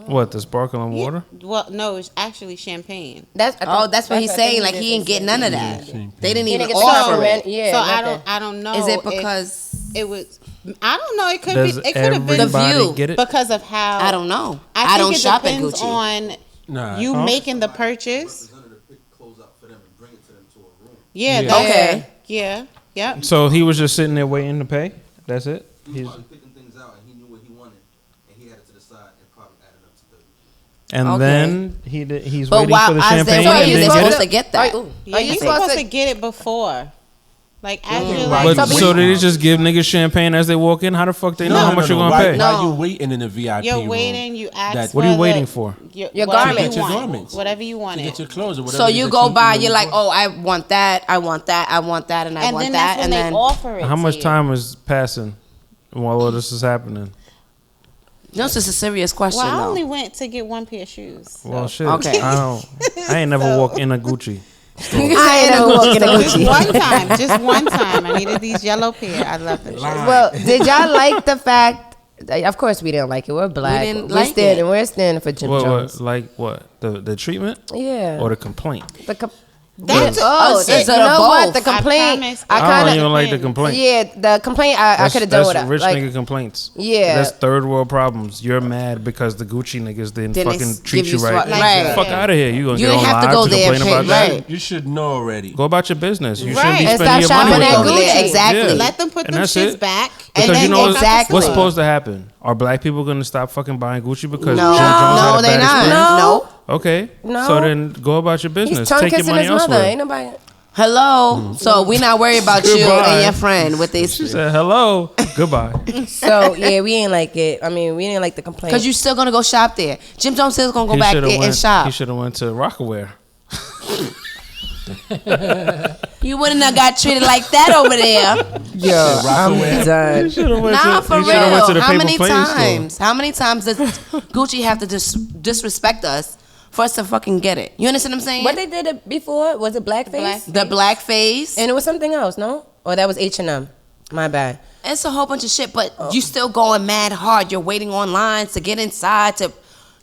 What, the sparkling water? Well, no, it's actually champagne. That's That's what he's saying. Like he didn't get none of that. They didn't even get offer some, it. yeah, so nothing. I don't know. Is it if because it was? I don't know. It could Does be. It could have been everybody view. get it? because of how. I don't know. I think don't it shop at depends Gucci. on Nah. you Huh? making the purchase. Yeah. Yeah. that's- Okay. Yeah. Yep. So he was just sitting there waiting to pay? That's it? He's, Probably picking things out, and he knew what he wanted, and he had it to the side, and probably added up to 30. and Okay. then he's But waiting while for the as champagne they're and waiting, then they're get supposed it? to get that. Yeah, you're supposed to get it before. Like as you're Why like, But so did they just give niggas champagne as they walk in? How the fuck they know how much you're gonna why, pay? Why you waiting in the VIP you're room? waiting, you ask. That- for What are you the- waiting for? Your whatever garments. you Get your want. garments. Whatever you To wanted. get your clothes or whatever. So it is you that go by, you you're like, want. oh, I want that, I want that, I want that, and I And want then that, that's when and they then offer it. How to much you. time is passing while all this is happening? no, it's just a serious question Well, I though. only went to get one pair of shoes. Well, shit. Okay. I ain't never walked in a Gucci. I ain't never walking in Just Gucci. one time, just one time. I needed these yellow pair. I love them. Well, did y'all like the fact? Of course, we didn't like it. We're black. didn't We're like standing. it. We're standing for Jim Jones. Like what? The treatment Yeah. or the complaint? That's Us, you it's know what? both. The complaint. promise. I I don't kind even of. like the complaint. Yeah, the complaint. I could have done That's without. rich Like, nigga complaints. Yeah. That's third world problems. You're mad because the Gucci niggas didn't Then they fucking give treat you you right. swat- right. Fuck out of here. You gonna You get didn't on have to live go to there complain and about pay- that? right. You should know already. Go about your business. You Right. shouldn't be And spending your stop money shopping with at them. Gucci. Exactly. Let them put And them that's shits it. back. Because then you know exactly. what's supposed to happen? Are black people gonna stop fucking buying Gucci because No, Jim Jones had no, a they bad not. experience? No. Okay. No. So then go about your he's business. tongue Take your kissing money his mother. elsewhere. Ain't nobody. Hello. So we not worried about you Goodbye. and your friend with She these. said hello. Goodbye. So yeah, we ain't like it. I mean, we didn't like the complaint. Because you still gonna go shop there. Jim Jones still gonna go He back shoulda there and went- shop. He should have went to Rockaware. You wouldn't have got treated like that over there. Yo, I'm done. Shoulda went Nah, to, for he shoulda went to real. the How paper many plane store. times? How many times does Gucci have to disrespect us for us to fucking get it? You understand what I'm saying? What they did it before? Was it blackface? The blackface. And it was something else, no? Or that was H&M. My bad. It's a whole bunch of shit, but you still going mad hard. You're waiting on lines to get inside to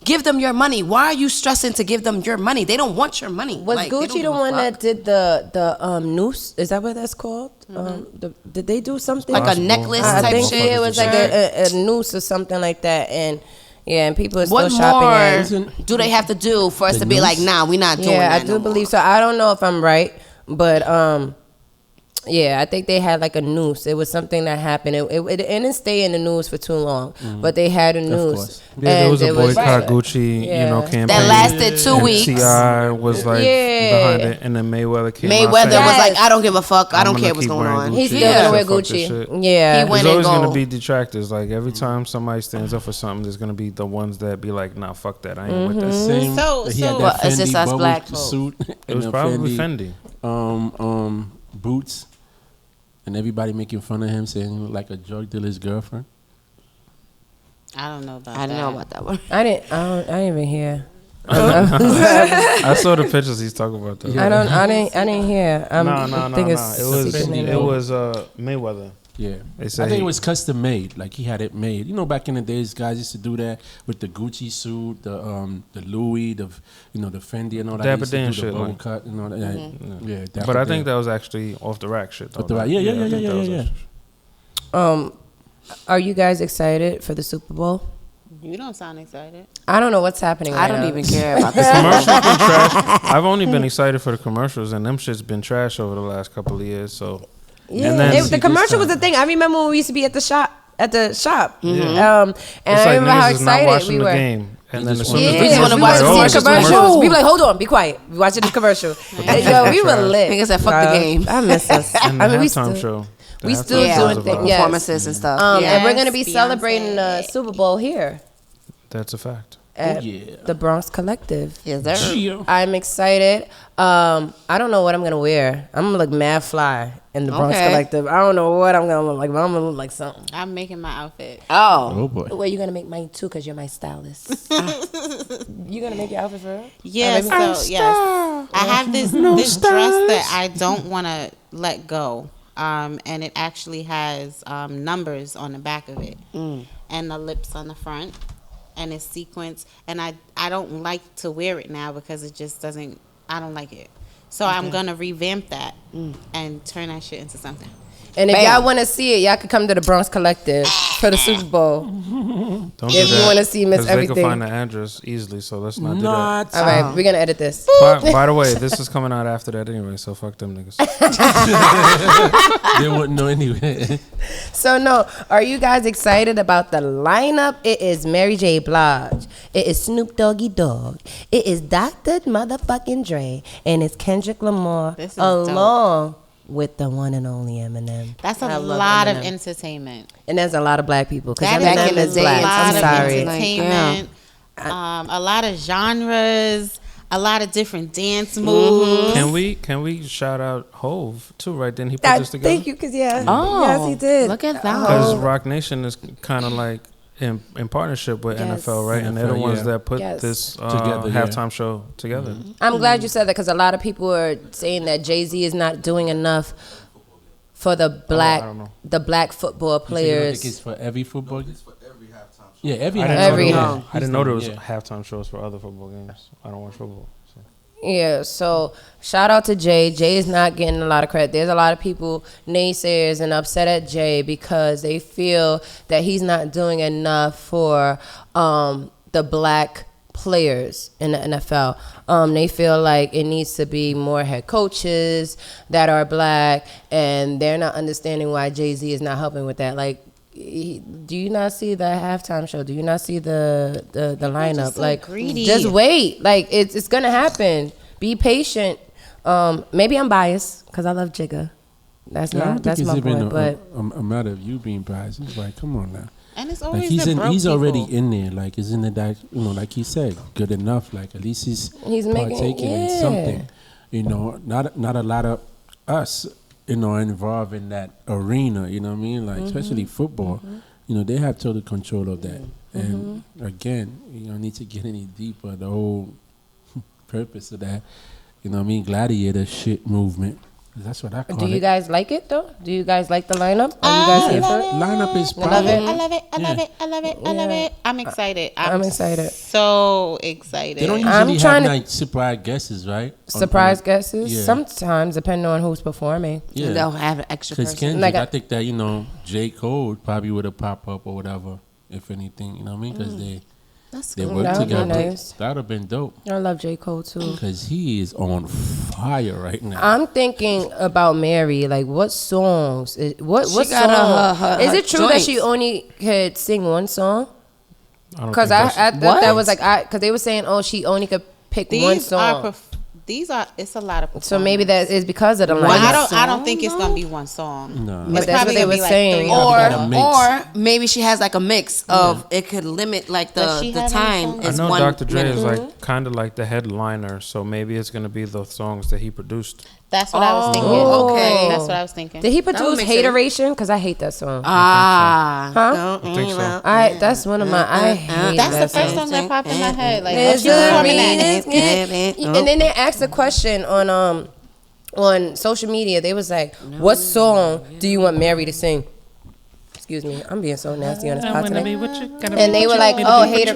Give them your money. Why are you stressing to give them your money? They don't want your money. Was Like, they don't Gucci give the a one fuck. that did the noose? Is that what that's called? Did they do something Like a Possible. necklace I type think shit? it was like Shirt? a noose or something like that, and people are still What shopping more at. do they have to do for us The to be like, noose? nah, we're not doing Yeah, that I do no believe more? so. I don't know if I'm right, but I think they had like a noose. It was something that happened. It didn't stay in the news for too long, but they had a noose. course. Yeah, there was a it was- boycott Gucci, Yeah. campaign. That lasted 2 and weeks. T.I. was like Yeah. behind it, and then Mayweather came out Mayweather saying, was like, Yes. I don't give a fuck. I I'm don't gonna care what's keep going wearing on. Gucci. He's still Yeah. gonna wear Fuck this Gucci. shit. Yeah, He went There's and always going to go. be detractors. Like every time somebody stands up for something, there's going to be the ones that be like, "Nah, fuck that. I ain't with that." Same. So- he had so- that Well, it's just Fendi us bubble black folks. suit. It and was the probably Fendi. Boots, and everybody making fun of him, saying he looked like a drug dealer's girlfriend. I don't know about I that. didn't know about that one. I didn't even hear. I saw the pictures he's talking about. Though. I didn't hear. No. think It it's was secret name. Mayweather. Yeah, They I say think he- it was custom made. Like he had it made. Back in the days, guys used to do that with the Gucci suit, the Louis, the Fendi and all that. Dapper They used to Dan do shit, the bowl like- cut and all that. Yeah, Dapper But I Dan. think that was actually off the rack shit. Though. Off the rack. Yeah. I think that was Yeah. actually- Are you guys excited for the Super Bowl? You don't sound excited. I don't know what's happening. I right don't now. even care about this. Commercials been trash. I've only been excited for the commercials, and them shit's been trash over the last couple of years. So, Yeah, and then the commercial was the thing. I remember when we used to be at the shop. And it's I like remember how niggas is not excited watching we the were. game, and then as soon Yeah, as we the just wanna commercials watch are the over, commercials. commercials. We be like, hold on, be quiet. We watching this commercial. We were lit. Niggas said, "Fuck the game." I miss us. and the I mean, we halftime still. show. The we halftime still show doing was a things, vibe. yeah. Performances and stuff. And we're gonna be Yes, celebrating the Beyonce. Super Bowl here That's a fact. at yeah. the Bronx Collective. Yes, sir. Yeah. I'm excited. I don't know what I'm gonna wear. I'm gonna look mad fly in the Bronx Okay. Collective. I don't know what I'm gonna look like, but I'm gonna look like something. I'm making my outfit. Oh, Oh boy. Well, you're gonna make mine too, cause you're my stylist. You gonna make your outfit for real? Yeah, so yes, I have this dress that I don't want to let go, and it actually has numbers on the back of it, and the lips on the front, and it's sequins. And I don't like to wear it now because it just doesn't. I don't like it. So I'm gonna revamp that and turn that shit into something. And if Bam. y'all want to see it, y'all can come to the Bronx Collective for the Super Bowl. Don't do If you that, wanna see Miss 'cause they Everything. can find the address easily, so let's not do that. Not. All right, we're gonna edit this. By the way, this is coming out after that anyway, so fuck them niggas. They wouldn't know anyway. So no, are you guys excited about the lineup? It is Mary J. Blige. It is Snoop Doggy Dogg. It is Dr. Motherfucking Dre, and it's Kendrick Lamar This is along with the one and only Eminem. That's I a love lot of Eminem. entertainment. And there's a lot of black people because That Eminem is is a black. lot I'm of sorry. entertainment. A lot of genres, a lot of different dance moves. Can we shout out Hove too? Right then he put this together. Thank you, because yes, Oh, he did. look at that. Because Rock Nation is kind of like in partnership with Yes. NFL, right? And they're the NFL, ones yeah. that put Yes. this Together, yeah. halftime show together. I'm glad you said that because a lot of people are saying that Jay-Z is not doing enough for the black I don't know. football You players. think it's for every football? It's for every halftime show. Yeah, every. I didn't, Every- know, there was, I didn't know there was Yeah. halftime shows for other football games. I don't watch football. So. Yeah, so shout out to Jay. Jay is not getting a lot of credit. There's a lot of people, naysayers, and upset at Jay because they feel that he's not doing enough for the black players in the NFL. They feel like it needs to be more head coaches that are black, and they're not understanding why Jay-Z is not helping with that. Like, do you not see the halftime show? Do you not see the lineup? just so Like, greedy. just wait. Like, it's gonna happen. Be patient. Maybe I'm biased because I love Jigga. That's I don't not think that's it's my even boy. But a matter of you being biased. It's like, come on now. And it's Like always he's the in, broke he's already people. in there. Like isn't it that like he said, good enough. Like at least he's making partaking in something. Not a lot of us, involved in that arena. You know what I mean? Like especially football. They have total control of that. And again, you don't need to get any deeper. The whole purpose of that, gladiator shit movement. That's what I call Do you it. guys like it though? Do you guys like the lineup? Are you guys here for it? Lineup is love probably. it. I love it. I love it. I love it. I love it. I'm excited. I'm excited. So excited. They don't I'm usually trying have to- like surprise guesses, right? Surprise guesses? yeah. Sometimes, depending on who's performing. Yeah. They'll have an extra Because person. Kendrick, Like I think that, J. Cole probably would have popped up or whatever, if anything, you know what I mean? Because That's they cool. work That would be together. nice. That would have been dope. I love J. Cole too. Because he is on fire right now. I'm thinking about Mary. Like, what songs? What She what got song? her Is it true that she joints. only could sing one song? I don't Because think I that's- thought that was like because they were saying, oh, she only could pick one These song. are it's a lot of So maybe that is because of the Well, lineup. I don't think it's gonna be one song. No. But It's that's what probably they gonna were be like saying. 3 gotta mix. Or maybe she has like a mix of it could limit like Does she the have any time. songs? I Is know 1 Dr. Dre minute. is like kind of like the headliner, so maybe it's gonna be the songs that he produced. That's what I was thinking. okay. That's what I was thinking. Did he would produce make sense. Hateration? Because I hate that song. Ah. Huh? I think so. That's one of my. I hate That's that the first song. song that popped in my head. Like, It's she performing a that. And then they asked a question on social media. They was like, "What song do you want Mary to sing?" Excuse me, I'm being so nasty on this pod today. And they were like, "Oh, hater."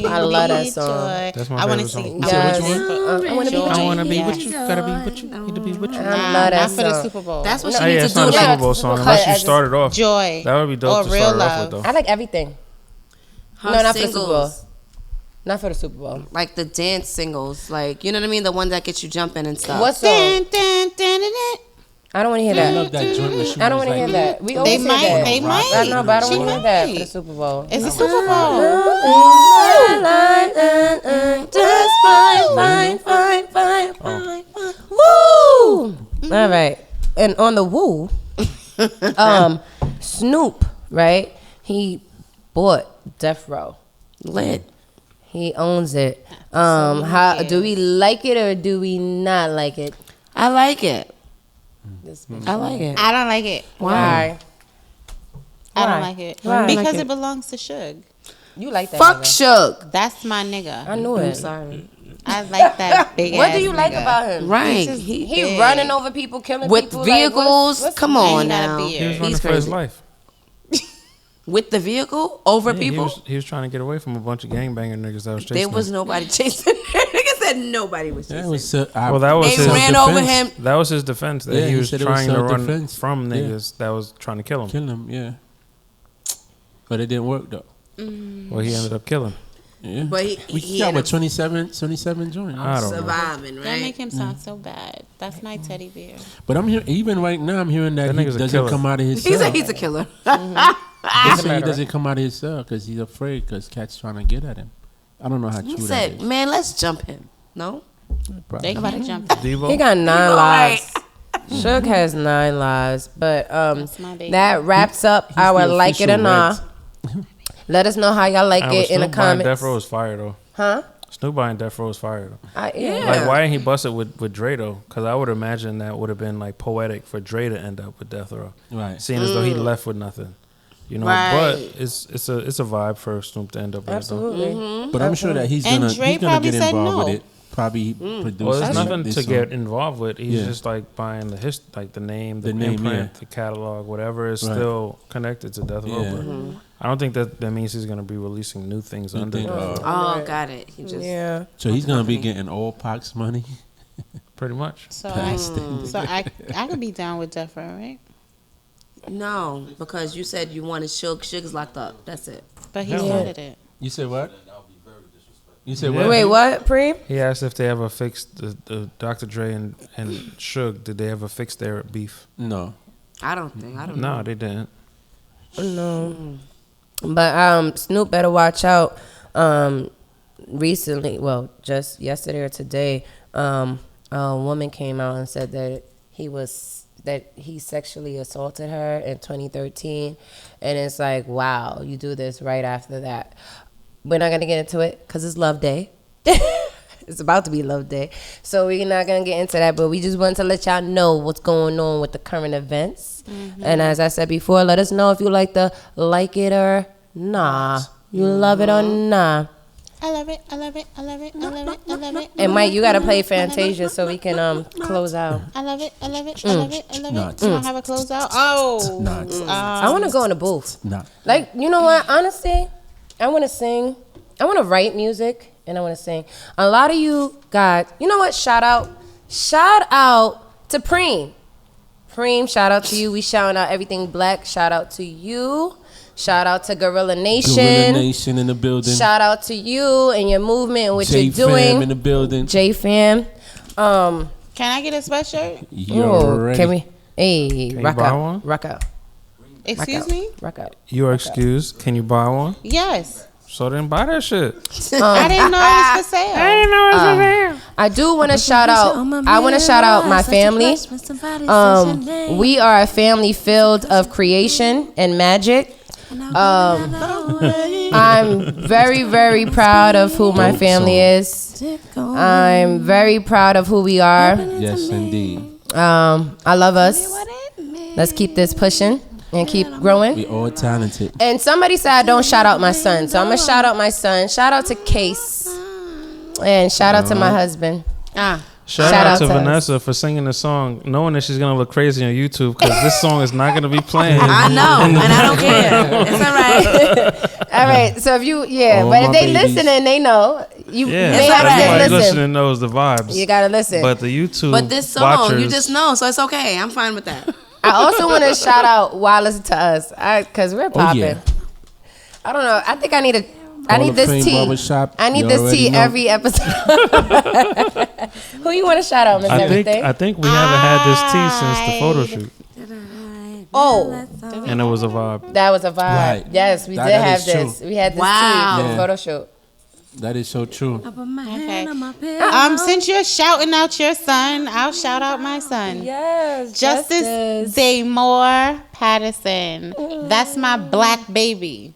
I love that song. That's my I want to favorite sing. song. Yes. I want to be with I you. wanna be Yeah. with you, gotta be with you, need to be with you. I Nah, love that not for the song. Super Bowl. That's what Oh, she yeah, needs it's to not do. a Super That Bowl song because unless you as- started off. Joy. That would be dope Or to real start off love. with, though. I like everything. Her No, not for the Super Bowl. singles, Not for the Super Bowl. like the dance singles, like you know what I mean, the one that gets you jumping and stuff. What song? Dun, dun, dun, dun, dun. I don't want to hear I that. love that joint when she I don't was want to hear like, that. We always hear might, that. they might. I know, but I don't She want to hear that for might. the Super Bowl. It's a Super Bowl. Just fine, fine. Woo! All right. And on the woo, Snoop, right? He bought Death Row. Lit. He owns it. How do we like it or do we not like it? I like it. This bitch. I like it. I don't like it. Why? I don't Why? like it. Why? Because Like it. it belongs to Suge. You like that? Fuck nigga. Suge. That's my nigga. I knew I'm it. sorry. I like that big What ass do you like nigga. about him? Right. just- He, He big. running over people, killing with people vehicles. Like, what's Come and on he got a now. beard. He was running He's for his crazy. life. With the vehicle over Yeah, people. He was trying to get away from a bunch of gangbanger niggas that was chasing There was him. nobody chasing. Nigga said nobody was chasing. That was, Well, that was They his ran over him. That was his defense. That Yeah, he he was said it was trying to run self-defense. from Yeah. niggas that was trying to kill him. Kill him, yeah. But it didn't work, though. Well, he ended up killing. Yeah. But we he got ended what, 27 joints. I don't know. surviving, That right? make him sound so bad. That's my teddy bear. But I'm hearing, even right now, I'm hearing that That he nigga's a doesn't killer. come out of his He's cell. he's a killer. They say he matter. doesn't come out of his cell because he's afraid because Cat's trying to get at him. I don't know how He true that said, is. "Man, let's jump him." No, Probably. They can't jump. Devo? He got 9 Right. lives. Suge has 9 lives. But That's my baby. that wraps up He's our the like it or official not. Reds. Let us know how y'all like it in the Snoop buying Death comments. Row is fire though. Huh? Snoop buying Death Row is fire though. Yeah. Like, why didn't he bust it with Dre though? Because I would imagine that would have been like poetic for Dre to end up with Death Row, Right. seeing as though he left with nothing. You know, Right. but it's a vibe for Snoop to end up with it. though. Absolutely. But I'm sure that he's And gonna Dre he's gonna probably get said involved no. with it. Probably produce. Well, there's this- nothing this to song. get involved with. He's Yeah. just like buying like the name, the, The name, imprint, yeah. the catalog, whatever is Right. still connected to Death Row. Yeah. But I don't think that means he's gonna be releasing new things under think- Death Row. oh, got it. He just Yeah. So he's gonna be company. getting all Pac's money. Pretty much. So Past I could be down with Death Row, right? no, because you said you wanted Suge. Suge's locked up. That's it. But he Yeah. started it. You said what? You said Yeah. what? Wait, what, Preem? He asked if they ever fixed the Dr. Dre and Suge. Did they ever fix their beef? No. I don't think. I don't know. No, they didn't. No. But Snoop better watch out. Recently, well, just yesterday or today, a woman came out and said that he sexually assaulted her in 2013, and it's like, wow, you do this right after that. We're not gonna get into it because it's Love Day. It's about to be Love Day, so we're not gonna get into that. But we just wanted to let y'all know what's going on with the current events. And as I said before, let us know if you like it or nah. You love it or nah. I love it. I love it. I love it. I love it. I love it. And Mike, you gotta play Fantasia so we can close out. I love it. I love it. I love it. I love Nah, it. You don't have a closeout? Oh. Nah, I wanna go in the booth. nah. Like, you know what? Honestly, I wanna sing. I wanna write music and I wanna sing. A lot of you guys, you know what? Shout out to Preem. Preem, shout out to you. We shouting out everything black. Shout out to you. Shout out to Gorilla Nation. Gorilla Nation in the building. Shout out to you and your movement and what you're J-Fam doing. in the building. J-Fam. Can I get a sweatshirt? You're ready. Can we? Hey, Can you rock buy out. one? Rock out. Excuse me? Rock out. You are excused. Can you buy one? Yes. So then buy that shit. I didn't know it was for sale. I do want to shout out. I want to shout out my family. We are a family filled of creation and magic. I'm very, very proud of who my family is. I'm very proud of who we are. Yes, indeed. I love us. Let's keep this pushing and keep growing. We all talented. And somebody said I don't shout out my son, so I'm gonna shout out my son. Shout out to Case, and shout out to my husband. Shout Shout out out to to us. Vanessa for singing the song, knowing that she's gonna look crazy on YouTube because this song is not gonna be playing. I know, and I don't care. It's all right. All right, so if you, All but if my they babies. listening, they know. You Yeah, may have everybody to listen. listening knows the vibes. You gotta listen. But the YouTube But this song, watchers, you just know, so it's okay. I'm fine with that. I also want to shout out while listen to us, cause we're popping. yeah. I don't know. I think I need I Hall need of this Fame tea. Barbershop, I need you this already tea know. every episode. Who you want to shout out, Miss Everything? I think we haven't had this tea since the photo shoot, Oh, and it was a vibe. that was a vibe. Right. Yes, we That did have is this. true. We had this Wow. tea for the Yeah. photo shoot. That is so true. Okay. Since you're shouting out your son, I'll shout out my son. Yes, Justice Daymore Patterson. That's my black baby.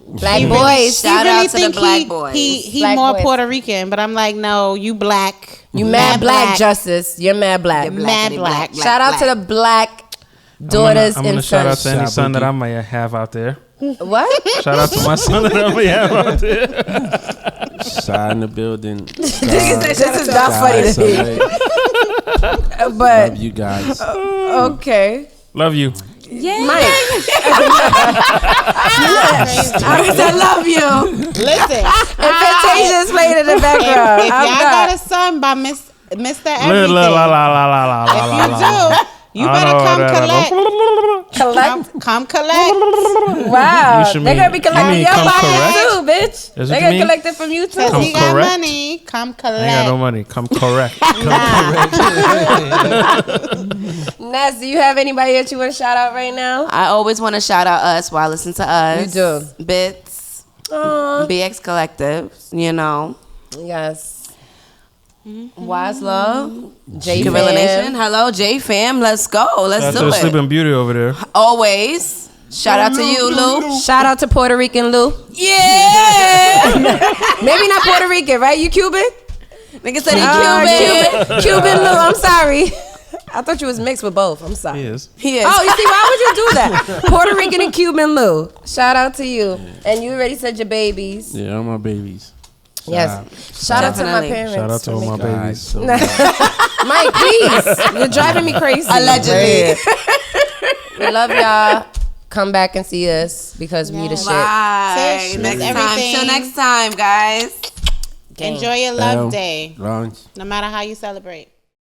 Black boys. Shout out to the black boys. He Black more boys. Puerto Rican, but I'm like, no, you black. You mad black, Justice. You're mad black. Mad black. Shout out to the black daughters I'm gonna and shout out sons. to any Shout son that out. I may have out there. What? Shout out to my son that I may have out there. Shy in the building. This is not funny to me. But Love you guys. okay. Love you. Mike. I love you. Listen, And Fantasia's playing in the background. if y'all I'm got not. a son by Mr. La Everything, la la la la la la if la you la. do, you better come collect. Collect. Come collect. Wow. You should They're going to mean- be you collecting mean your come pocket correct? too, bitch. That's They're what you going to mean? collect it from you too. Cause Come he got correct. money. Come I ain't got no collect. money. Come correct. Ness, do you have anybody that you want to shout out right now? I always want to shout out us while I listen to us. You do. Bits, Aw. BX Collective, you know. Yes. Wise Love, J Gorilla Nation. Fam. Hello, J Fam. Let's go. Let's Shout out to do the it. Sleeping Beauty over there. Always. Shout out to you, Lou. Shout out to Puerto Rican Lou. Yeah. Maybe not Puerto Rican, right? You Cuban? Nigga said he Cuban. Cuban Lou, I'm sorry. I thought you was mixed with both. I'm sorry. He is. He is. Oh, you see, why would you do that? Puerto Rican and Cuban Lou. Shout out to you. And you already said your babies. Yeah, all my babies. Yes. Shout out to my Definitely. parents. Shout out to all my Guys, babies. so Mike, please. You're driving me crazy. Allegedly. We love y'all. Come back and see us because we the shit. Bye. Tish, Next miss time. everything. Till next time, guys. Enjoy your love L, day, Lounge. no matter how you celebrate.